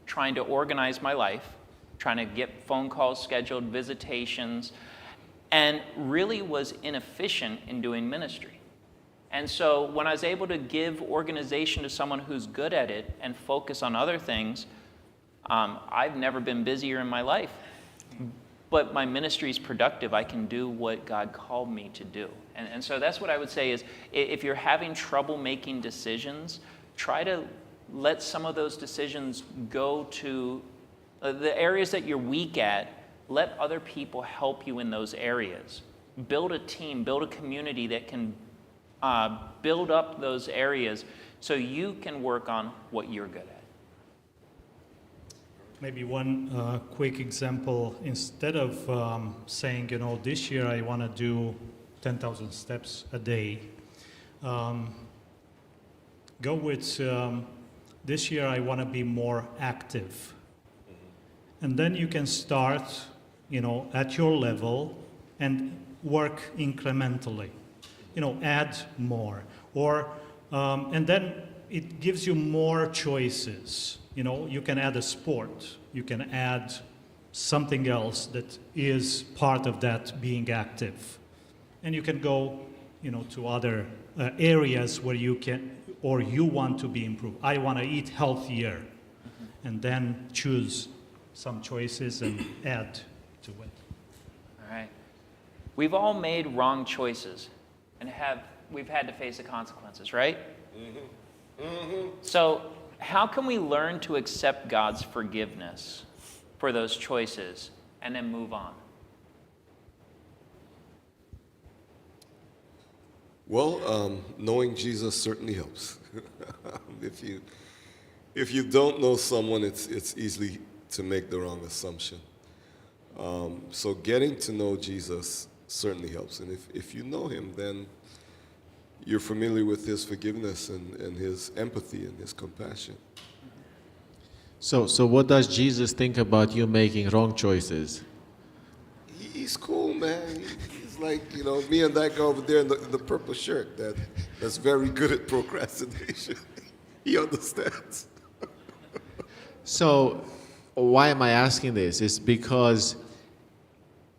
[SPEAKER 1] trying to organize my life, trying to get phone calls scheduled, visitations, and really was inefficient in doing ministry. And so when I was able to give organization to someone who's good at it and focus on other things, I've never been busier in my life. But my ministry is productive. I can do what God called me to do. And so that's what I would say is, if you're having trouble making decisions, try to let some of those decisions go to the areas that you're weak at. let other people help you in those areas. Build a team, build a community that can build up those areas so you can work on what you're good at.
[SPEAKER 2] Maybe one quick example. Instead of saying, this year I want to do 10,000 steps a day, go with this year I want to be more active. And then you can start, at your level and work incrementally. Add more. Or, and then it gives you more choices. You can add a sport. You can add something else that is part of that being active. And you can go, to other areas where you can, or you want to be improved. I want to eat healthier. And then choose some choices and add to it.
[SPEAKER 1] All right. We've all made wrong choices and we've had to face the consequences, right? Mm-hmm. Mm-hmm. So how can we learn to accept God's forgiveness for those choices and then move on?
[SPEAKER 4] Well, knowing Jesus certainly helps. If you don't know someone, it's easy to make the wrong assumption. So getting to know Jesus certainly helps. And if you know him, then you're familiar with his forgiveness and his empathy and his compassion.
[SPEAKER 5] So what does Jesus think about you making wrong choices?
[SPEAKER 4] He's cool, man. He's like, me and that guy over there in the purple shirt that's very good at procrastination. He understands.
[SPEAKER 5] So why am I asking this? It's because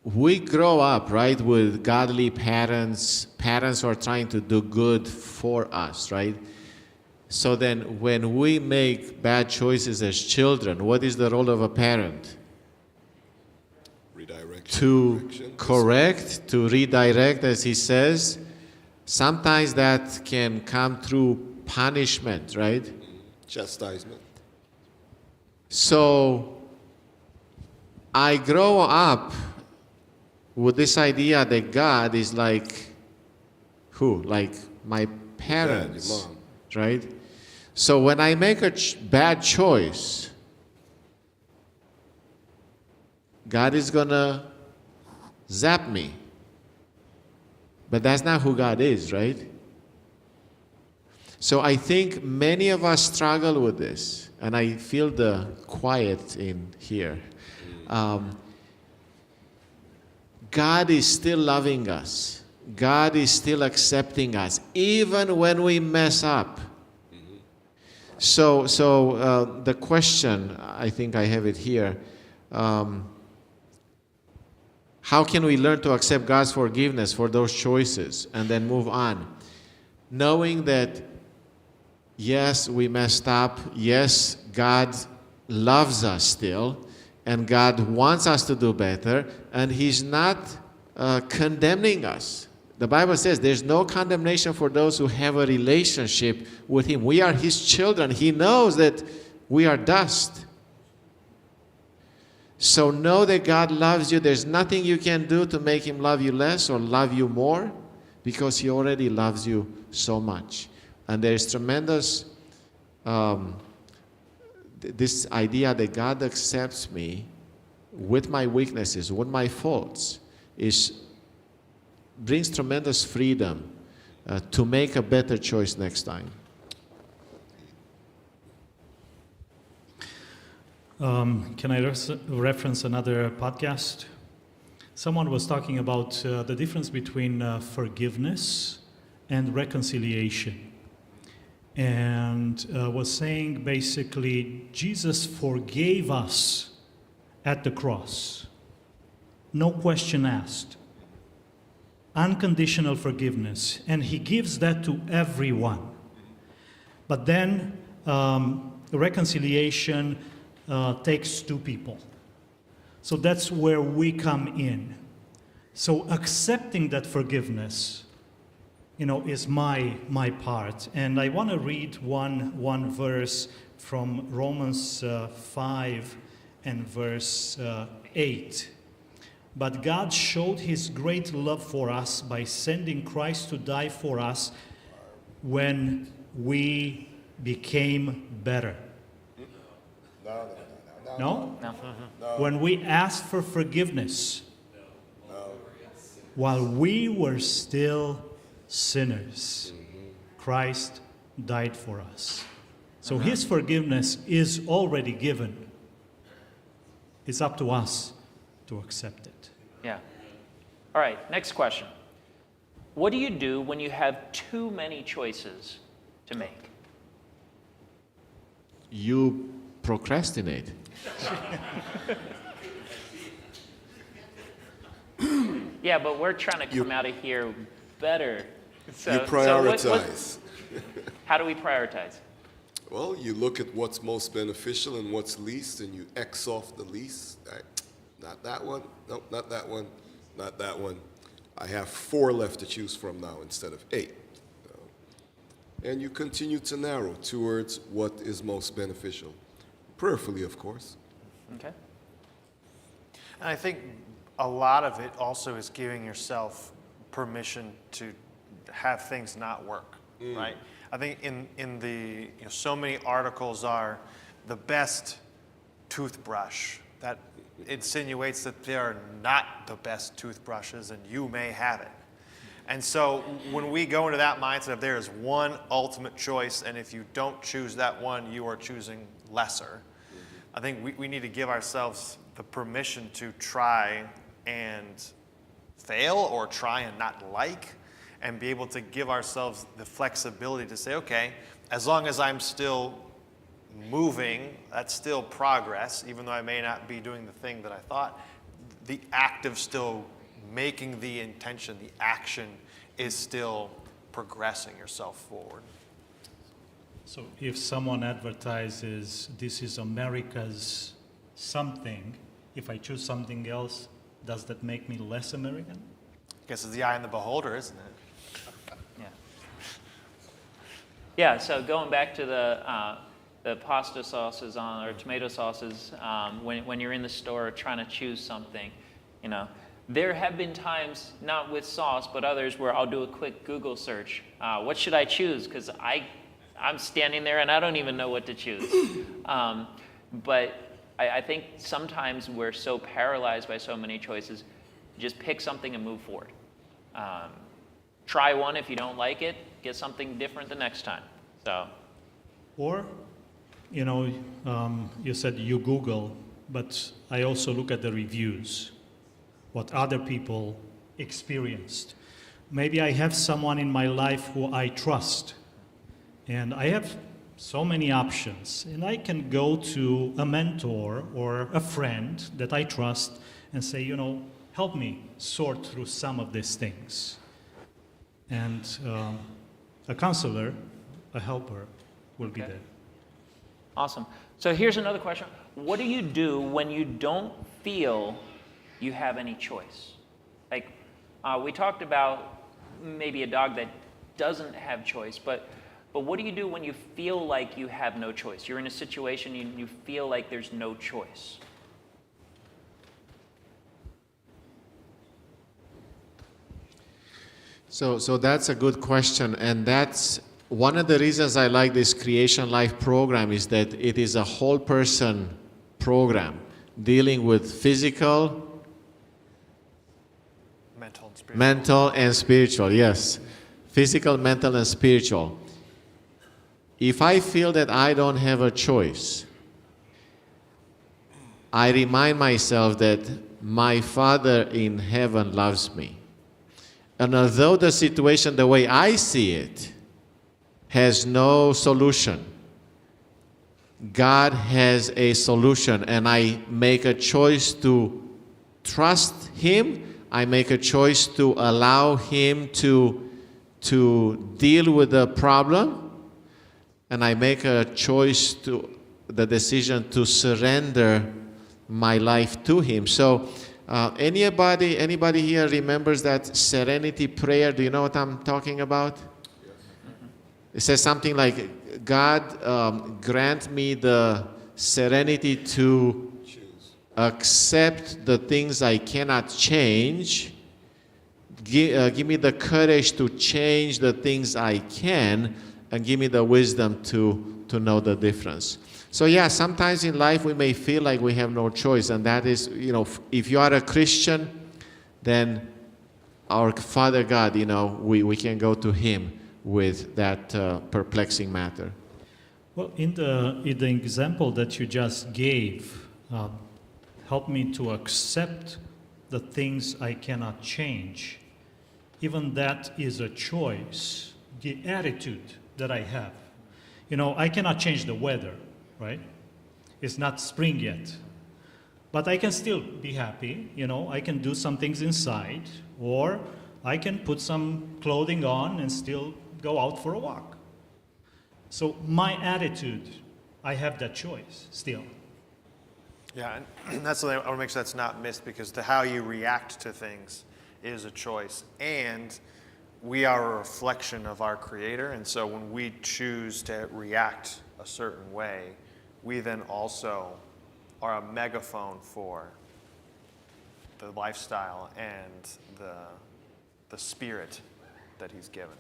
[SPEAKER 5] we grow up, right, with godly parents who are trying to do good for us, right? So then when we make bad choices as children, what is the role of a parent? To correct, to redirect, as he says. Sometimes that can come through punishment, right?
[SPEAKER 4] Chastisement.
[SPEAKER 5] So I grow up with this idea that God is like who? Like my parents,
[SPEAKER 4] Dad, your mom.
[SPEAKER 5] right? So when I make a bad choice, God is gonna zap me. But that's not who God is, right? So I think many of us struggle with this, and I feel the quiet in here. God is still loving us. God is still accepting us, even when we mess up. So the question, I think I have it here, how can we learn to accept God's forgiveness for those choices and then move on? Knowing that, yes, we messed up. Yes, God loves us still. And God wants us to do better. And he's not condemning us. The Bible says there's no condemnation for those who have a relationship with him. We are his children. He knows that we are dust. So know that God loves you. There's nothing you can do to make him love you less or love you more, because he already loves you so much. And there is tremendous this idea that God accepts me with my weaknesses, with my faults, brings tremendous freedom to make a better choice next time.
[SPEAKER 2] Can I reference another podcast? Someone was talking about the difference between forgiveness and reconciliation. And was saying basically Jesus forgave us at the cross. No question asked. Unconditional forgiveness. And he gives that to everyone. But then reconciliation takes two people. So that's where we come in. So accepting that forgiveness, is my part. And I want to read one verse from Romans 5 and verse 8. But God showed his great love for us by sending Christ to die for us when we became better. No?
[SPEAKER 1] No.
[SPEAKER 2] When we asked for forgiveness while we were still sinners, Christ died for us. So his forgiveness is already given. It's up to us to accept it.
[SPEAKER 1] Yeah. All right, next question. What do you do when you have too many choices to make?
[SPEAKER 5] You procrastinate.
[SPEAKER 1] Yeah, but we're trying to come out of here better.
[SPEAKER 4] You prioritize.
[SPEAKER 1] How do we prioritize?
[SPEAKER 4] Well, you look at what's most beneficial and what's least, and you X off the least. Not that one. Nope, not that one. Not that one. I have 4 left to choose from now instead of 8. And you continue to narrow towards what is most beneficial. Prayerfully, of course.
[SPEAKER 1] Okay.
[SPEAKER 3] And I think a lot of it also is giving yourself permission to have things not work, right? I think in the, so many articles are the best toothbrush. That insinuates that they are not the best toothbrushes and you may have it. And so when we go into that mindset of there is one ultimate choice, and if you don't choose that one, you are choosing lesser. I think we need to give ourselves the permission to try and fail or try and not like, and be able to give ourselves the flexibility to say, okay, as long as I'm still moving, that's still progress, even though I may not be doing the thing that I thought. The act of still making the intention, the action, is still progressing yourself forward.
[SPEAKER 2] So if someone advertises this is America's something, if I choose something else, does that make me less American?
[SPEAKER 3] I guess it's the eye in the beholder, isn't it?
[SPEAKER 1] Yeah. Yeah, so going back to the pasta sauces or tomato sauces, when you're in the store trying to choose something, there have been times, not with sauce, but others, where I'll do a quick Google search. What should I choose? Because I'm standing there and I don't even know what to choose. But I think sometimes we're so paralyzed by so many choices, just pick something and move forward. Try one. If you don't like it, get something different the next time. So.
[SPEAKER 2] Or, you said you Google, but I also look at the reviews, what other people experienced. Maybe I have someone in my life who I trust, and I have so many options, and I can go to a mentor or a friend that I trust and say, help me sort through some of these things. And a counselor, a helper, will be there.
[SPEAKER 1] Awesome. So here's another question. What do you do when you don't feel you have any choice? Like, we talked about maybe a dog that doesn't have choice, but what do you do when you feel like you have no choice? You're in a situation and you feel like there's no choice.
[SPEAKER 5] So that's a good question, and that's one of the reasons I like this Creation Life program, is that it is a whole person program dealing with physical, mental and spiritual, yes. Physical, mental, and spiritual. If I feel that I don't have a choice, I remind myself that my Father in heaven loves me. And although the situation, the way I see it, has no solution, God has a solution, and I make a choice to trust Him. I make a choice to allow Him to deal with the problem, and I make a choice the decision to surrender my life to Him. So anybody here remembers that serenity prayer? Do you know what I'm talking about? It says something like, God, grant me the serenity to accept the things I cannot change. Give me the courage to change the things I can, and give me the wisdom to know the difference. So yeah, sometimes in life we may feel like we have no choice, and that is, if you are a Christian, then our Father God, we can go to Him with that perplexing matter.
[SPEAKER 2] Well, in the example that you just gave, help me to accept the things I cannot change. Even that is a choice, the attitude that I have. I cannot change the weather, right? It's not spring yet. But I can still be happy, I can do some things inside, or I can put some clothing on and still go out for a walk. So my attitude, I have that choice still.
[SPEAKER 3] Yeah, and that's something I want to make sure that's not missed, because how you react to things is a choice. And we are a reflection of our Creator, and so when we choose to react a certain way, we then also are a megaphone for the lifestyle and the spirit that He's given.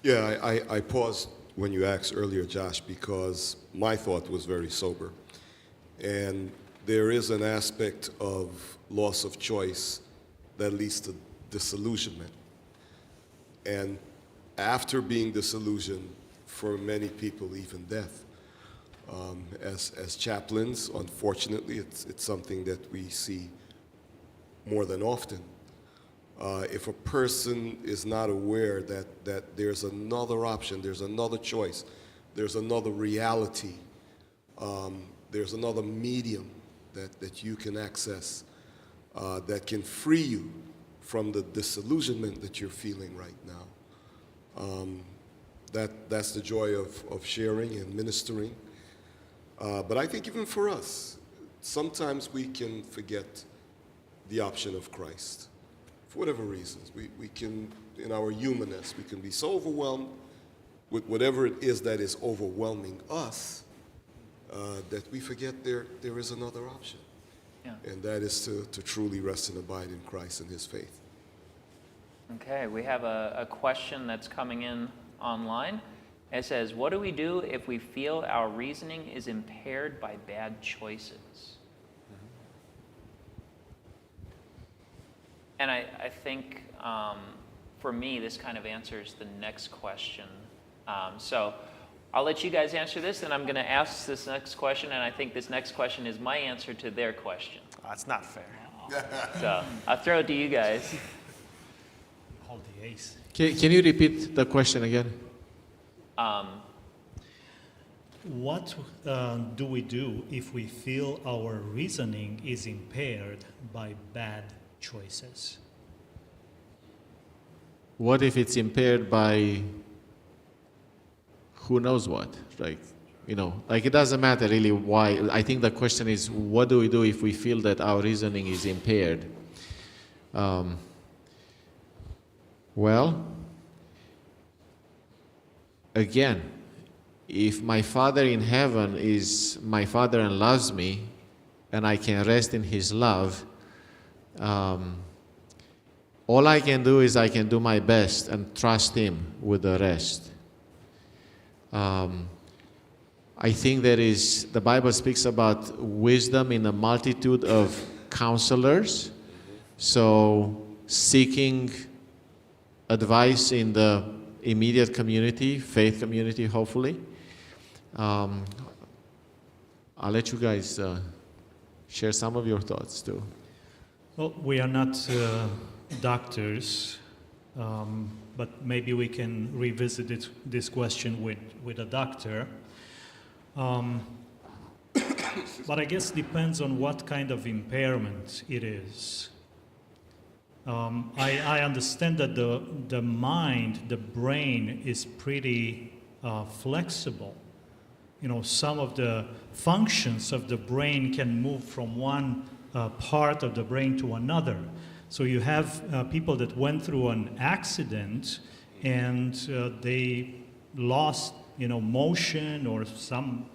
[SPEAKER 4] Yeah, I paused when you asked earlier, Josh, because my thought was very sober. And there is an aspect of loss of choice that leads to disillusionment. And after being disillusioned, for many people, even death. As chaplains, unfortunately, it's something that we see more than often. If a person is not aware that there's another option, there's another choice, there's another reality, there's another medium that you can access that can free you from the disillusionment that you're feeling right now. That's the joy of sharing and ministering. But I think even for us, sometimes we can forget the option of Christ. For whatever reasons, we can, in our humanness, we can be so overwhelmed with whatever it is that is overwhelming us that we forget there is another option.
[SPEAKER 1] Yeah.
[SPEAKER 4] And that is to truly rest and abide in Christ and His faith.
[SPEAKER 1] Okay, we have a question that's coming in online. It says, what do we do if we feel our reasoning is impaired by bad choices? And I think, for me, this kind of answers the next question. So I'll let you guys answer this, and I'm going to ask this next question, and I think this next question is my answer to their question.
[SPEAKER 3] That's not fair.
[SPEAKER 1] So I'll throw it to you guys.
[SPEAKER 2] Hold the ace.
[SPEAKER 5] Can you repeat the question again?
[SPEAKER 2] What do we do if we feel our reasoning is impaired by bad choices?
[SPEAKER 5] What if it's impaired by who knows what? Like it doesn't matter really why. I think the question is, what do we do if we feel that our reasoning is impaired? Well, again, if my Father in heaven is my Father and loves me, and I can rest in His love, all I can do is I can do my best and trust Him with the rest. I think the Bible speaks about wisdom in a multitude of counselors. So seeking advice in the immediate community, faith community, hopefully. I'll let you guys share some of your thoughts too.
[SPEAKER 2] Well, we are not doctors, but maybe we can revisit this question with a doctor. But I guess depends on what kind of impairment it is. I understand that the mind, the brain is pretty flexible. Some of the functions of the brain can move from one part of the brain to another. So you have people that went through an accident and they lost, motion or some,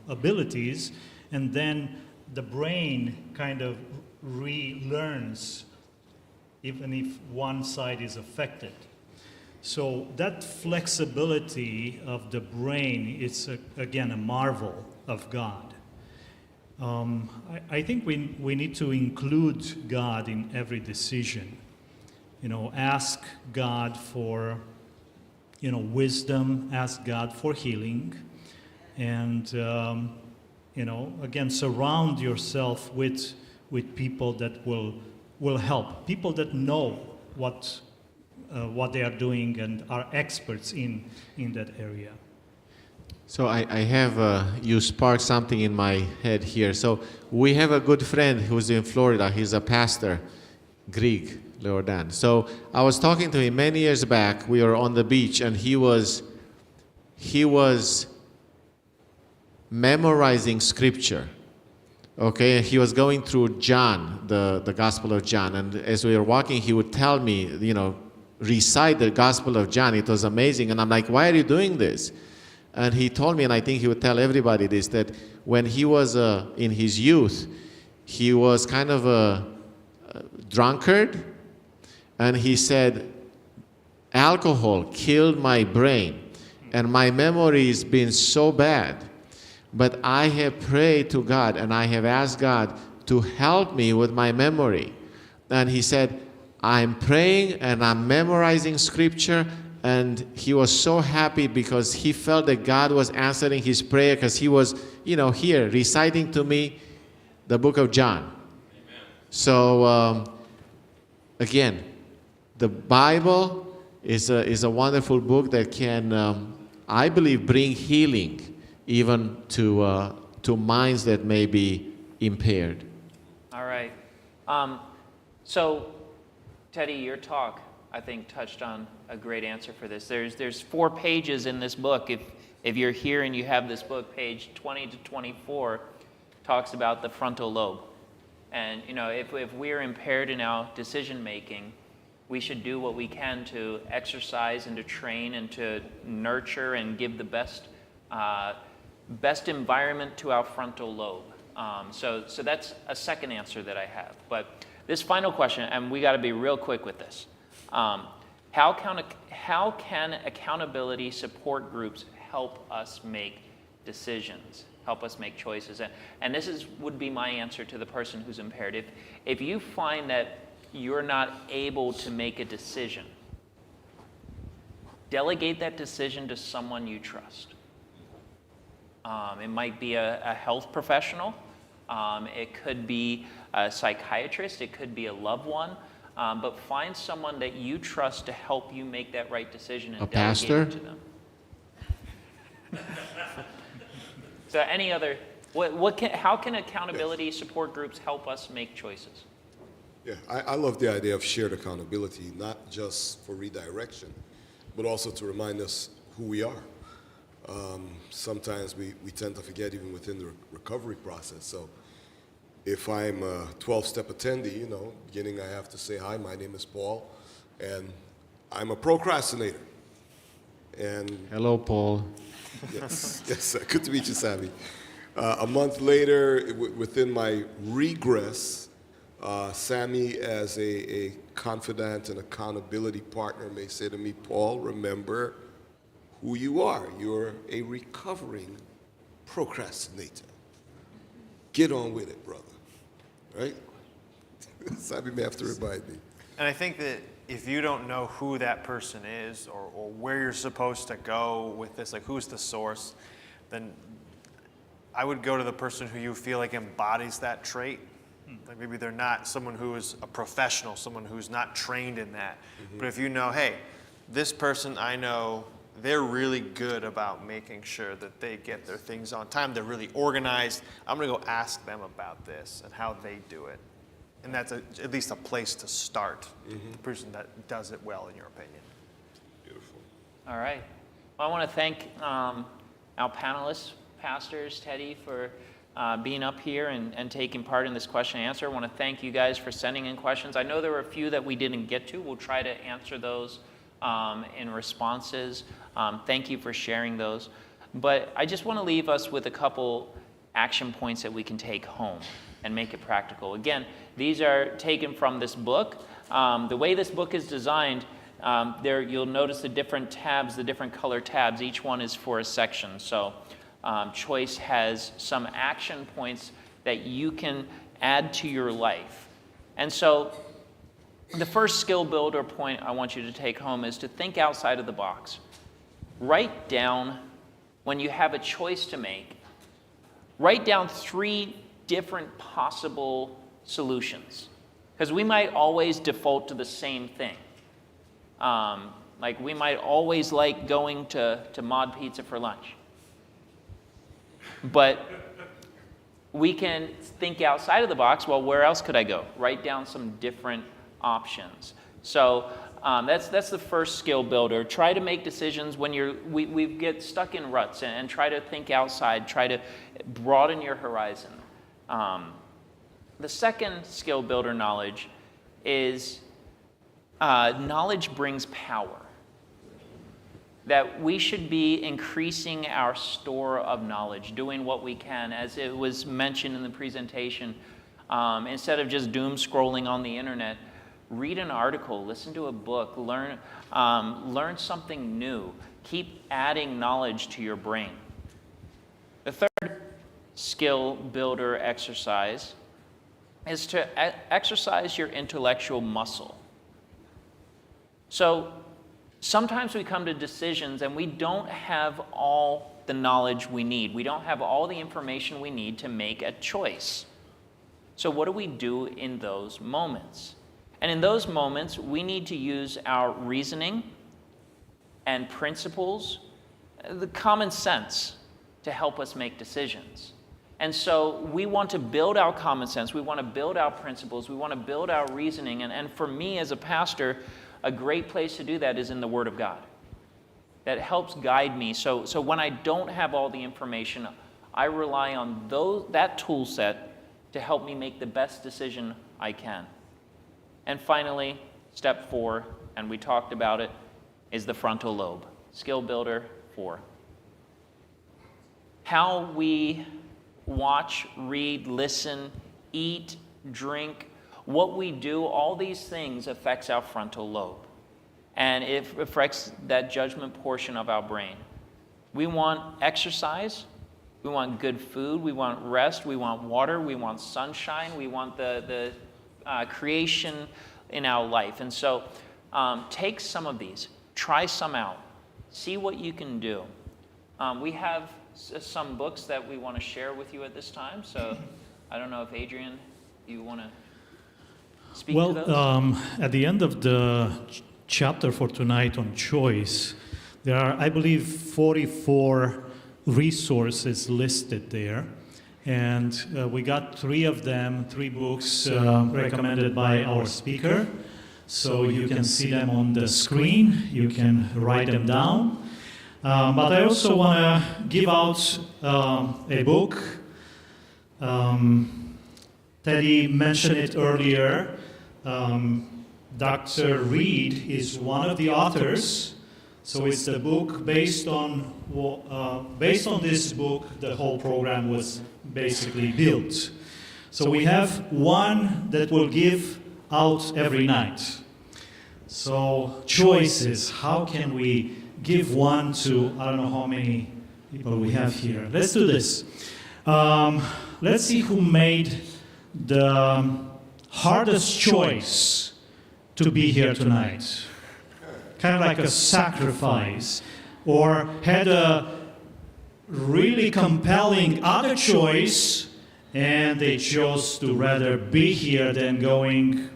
[SPEAKER 2] abilities, and then the brain kind of relearns even if one side is affected. So that flexibility of the brain is, again, a marvel of God. I think we need to include God in every decision. Ask God for, wisdom, ask God for healing, and, again, surround yourself with people that will help, people that know what they are doing and are experts in that area.
[SPEAKER 5] So I have, you sparked something in my head here. So we have a good friend who's in Florida. He's a pastor, Greg Leordan. So I was talking to him many years back. We were on the beach, and he was memorizing scripture. Okay, he was going through John, the Gospel of John, and as we were walking, he would tell me, recite the Gospel of John. It was amazing, and I'm like, why are you doing this? And he told me, and I think he would tell everybody this, that when he was in his youth, he was kind of a drunkard, and he said, alcohol killed my brain, and my memory has been so bad. But I have prayed to God, and I have asked God to help me with my memory. And he said, I'm praying and I'm memorizing scripture, and he was so happy because he felt that God was answering his prayer, because he was, here reciting to me the book of John. Amen. So, again, the Bible is a wonderful book that can, I believe, bring healing even to minds that may be impaired.
[SPEAKER 1] All right. So, Teddy, your talk, I think, touched on a great answer for this. There's 4 pages in this book. If you're here and you have this book, page 20 to 24 talks about the frontal lobe. And, if we're impaired in our decision making, we should do what we can to exercise and to train and to nurture and give the best environment to our frontal lobe. So that's a second answer that I have. But this final question, and we got to be real quick with this. How can accountability support groups help us make decisions, help us make choices? And this would be my answer to the person who's impaired. If you find that you're not able to make a decision, delegate that decision to someone you trust. It might be a health professional. It could be a psychiatrist. It could be a loved one. But find someone that you trust to help you make that right decision and delegate it to them. So any other, how can accountability support groups help us make choices?
[SPEAKER 4] Yeah, I love the idea of shared accountability, not just for redirection, but also to remind us who we are. Sometimes we tend to forget even within the recovery process. So if I'm a 12-step attendee, beginning I have to say, hi, my name is Paul, and I'm a procrastinator. And
[SPEAKER 5] hello, Paul.
[SPEAKER 4] Yes, good to meet you, Sammy. A month later, within my regress, Sammy, as a confidant and accountability partner, may say to me, Paul, remember who you are. You're a recovering procrastinator. Get on with it, brother. Right? Sammy may have to remind me.
[SPEAKER 3] And I think that if you don't know who that person is or where you're supposed to go with this, like who's the source, then I would go to the person who you feel like embodies that trait. Like maybe they're not someone who is a professional, someone who's not trained in that. Mm-hmm. But if you know, hey, this person I know, they're really good about making sure that they get their things on time. They're really organized. I'm going to go ask them about this and how they do it. And that's at least a place to start. Mm-hmm. The person that does it well, in your opinion.
[SPEAKER 4] Beautiful.
[SPEAKER 1] All right. Well, I want to thank our panelists, pastors, Teddy, for being up here and taking part in this question and answer. I want to thank you guys for sending in questions. I know there were a few that we didn't get to. We'll try to answer those in responses. Thank you for sharing those. But I just want to leave us with a couple action points that we can take home and make it practical. Again, these are taken from this book. The way this book is designed, there you'll notice the different tabs, the different color tabs. Each one is for a section. So Choice has some action points that you can add to your life. And so the first skill builder point I want you to take home is to think outside of the box. Write down, when you have a choice to make, write down 3 different possible solutions. Because we might always default to the same thing. Like we might always like going to Mod Pizza for lunch. But we can think outside of the box. Well, where else could I go? Write down some different options. So that's the first skill builder. Try to make decisions when we get stuck in ruts, and try to think outside. Try to broaden your horizon. The second skill builder knowledge is knowledge brings power. That we should be increasing our store of knowledge, doing what we can. As it was mentioned in the presentation, instead of just doom scrolling on the internet, read an article, listen to a book, learn something new. Keep adding knowledge to your brain. The third skill builder exercise is to exercise your intellectual muscle. So sometimes we come to decisions and we don't have all the knowledge we need. We don't have all the information we need to make a choice. So what do we do in those moments? And in those moments, we need to use our reasoning and principles, the common sense, to help us make decisions. And so we want to build our common sense. We want to build our principles. We want to build our reasoning. And for me as a pastor, a great place to do that is in the Word of God. That helps guide me. So when I don't have all the information, I rely on that tool set to help me make the best decision I can. And finally, step 4, and we talked about it, is the frontal lobe. Skill builder 4. How we watch, read, listen, eat, drink, what we do, all these things affects our frontal lobe. And it affects that judgment portion of our brain. We want exercise. We want good food. We want rest. We want water. We want sunshine. We want the creation in our life. And so take some of these. Try some out. See what you can do. We have some books that we want to share with you at this time. So I don't know if Adrian, you want to speak to those?
[SPEAKER 2] Well, at the end of the chapter for tonight on choice, there are, I believe, 44 resources listed there. And we got 3 of them, 3 books recommended by our speaker. So you can see them on the screen. You can write them down. But I also want to give out a book. Teddy mentioned it earlier. Dr. Reed is one of the authors. So it's the book based on this book, the whole program was basically built. So we have one that will give out every night. So choices, how can we give one to, I don't know how many people we have here. Let's do this. Let's see who made the hardest choice to be here tonight. Kind of like a sacrifice, or had a really compelling other choice, and they chose to rather be here than going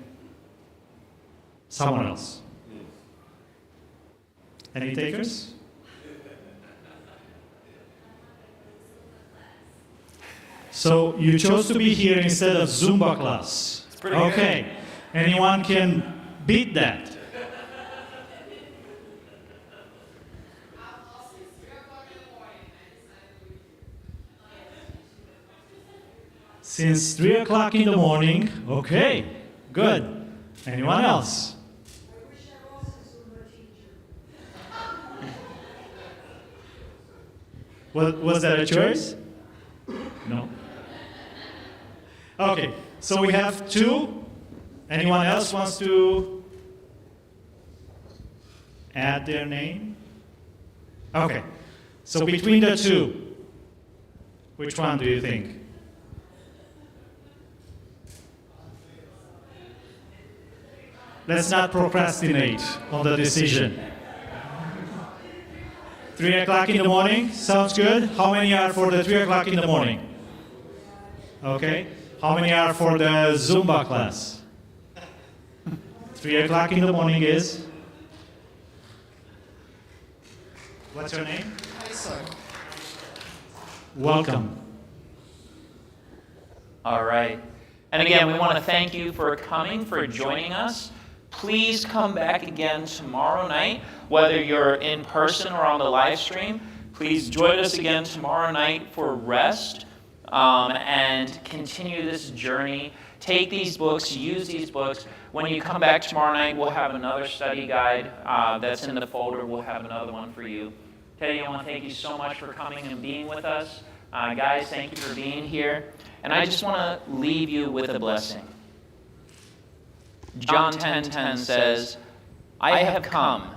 [SPEAKER 2] somewhere else. Any takers? So you chose to be here instead of Zumba class. Okay. Anyone can beat that? Since 3 o'clock in the morning. Okay, good. Anyone else? Was that a choice? No? Okay, so we have two. Anyone else wants to add their name? Okay, so between the two, which one do you think? Let's not procrastinate on the decision. 3 o'clock in the morning, sounds good. How many are for the 3 o'clock in the morning? Okay. How many are for the Zumba class? 3 o'clock in the morning is? What's your name? Welcome.
[SPEAKER 1] All right. And again, we want to thank you for coming, for joining us. Please come back again tomorrow night, whether you're in person or on the live stream. Please join us again tomorrow night for rest and continue this journey. Take these books, use these books. When you come back tomorrow night, we'll have another study guide that's in the folder. We'll have another one for you. Teddy, I want to thank you so much for coming and being with us. Guys, thank you for being here. And I just want to leave you with a blessing. John 10:10 says, I have come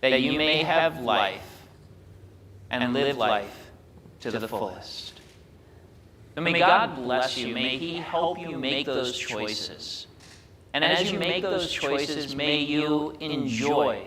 [SPEAKER 1] that you may have life and live life to the fullest. So may God bless you. May He help you make those choices. And as you make those choices, may you enjoy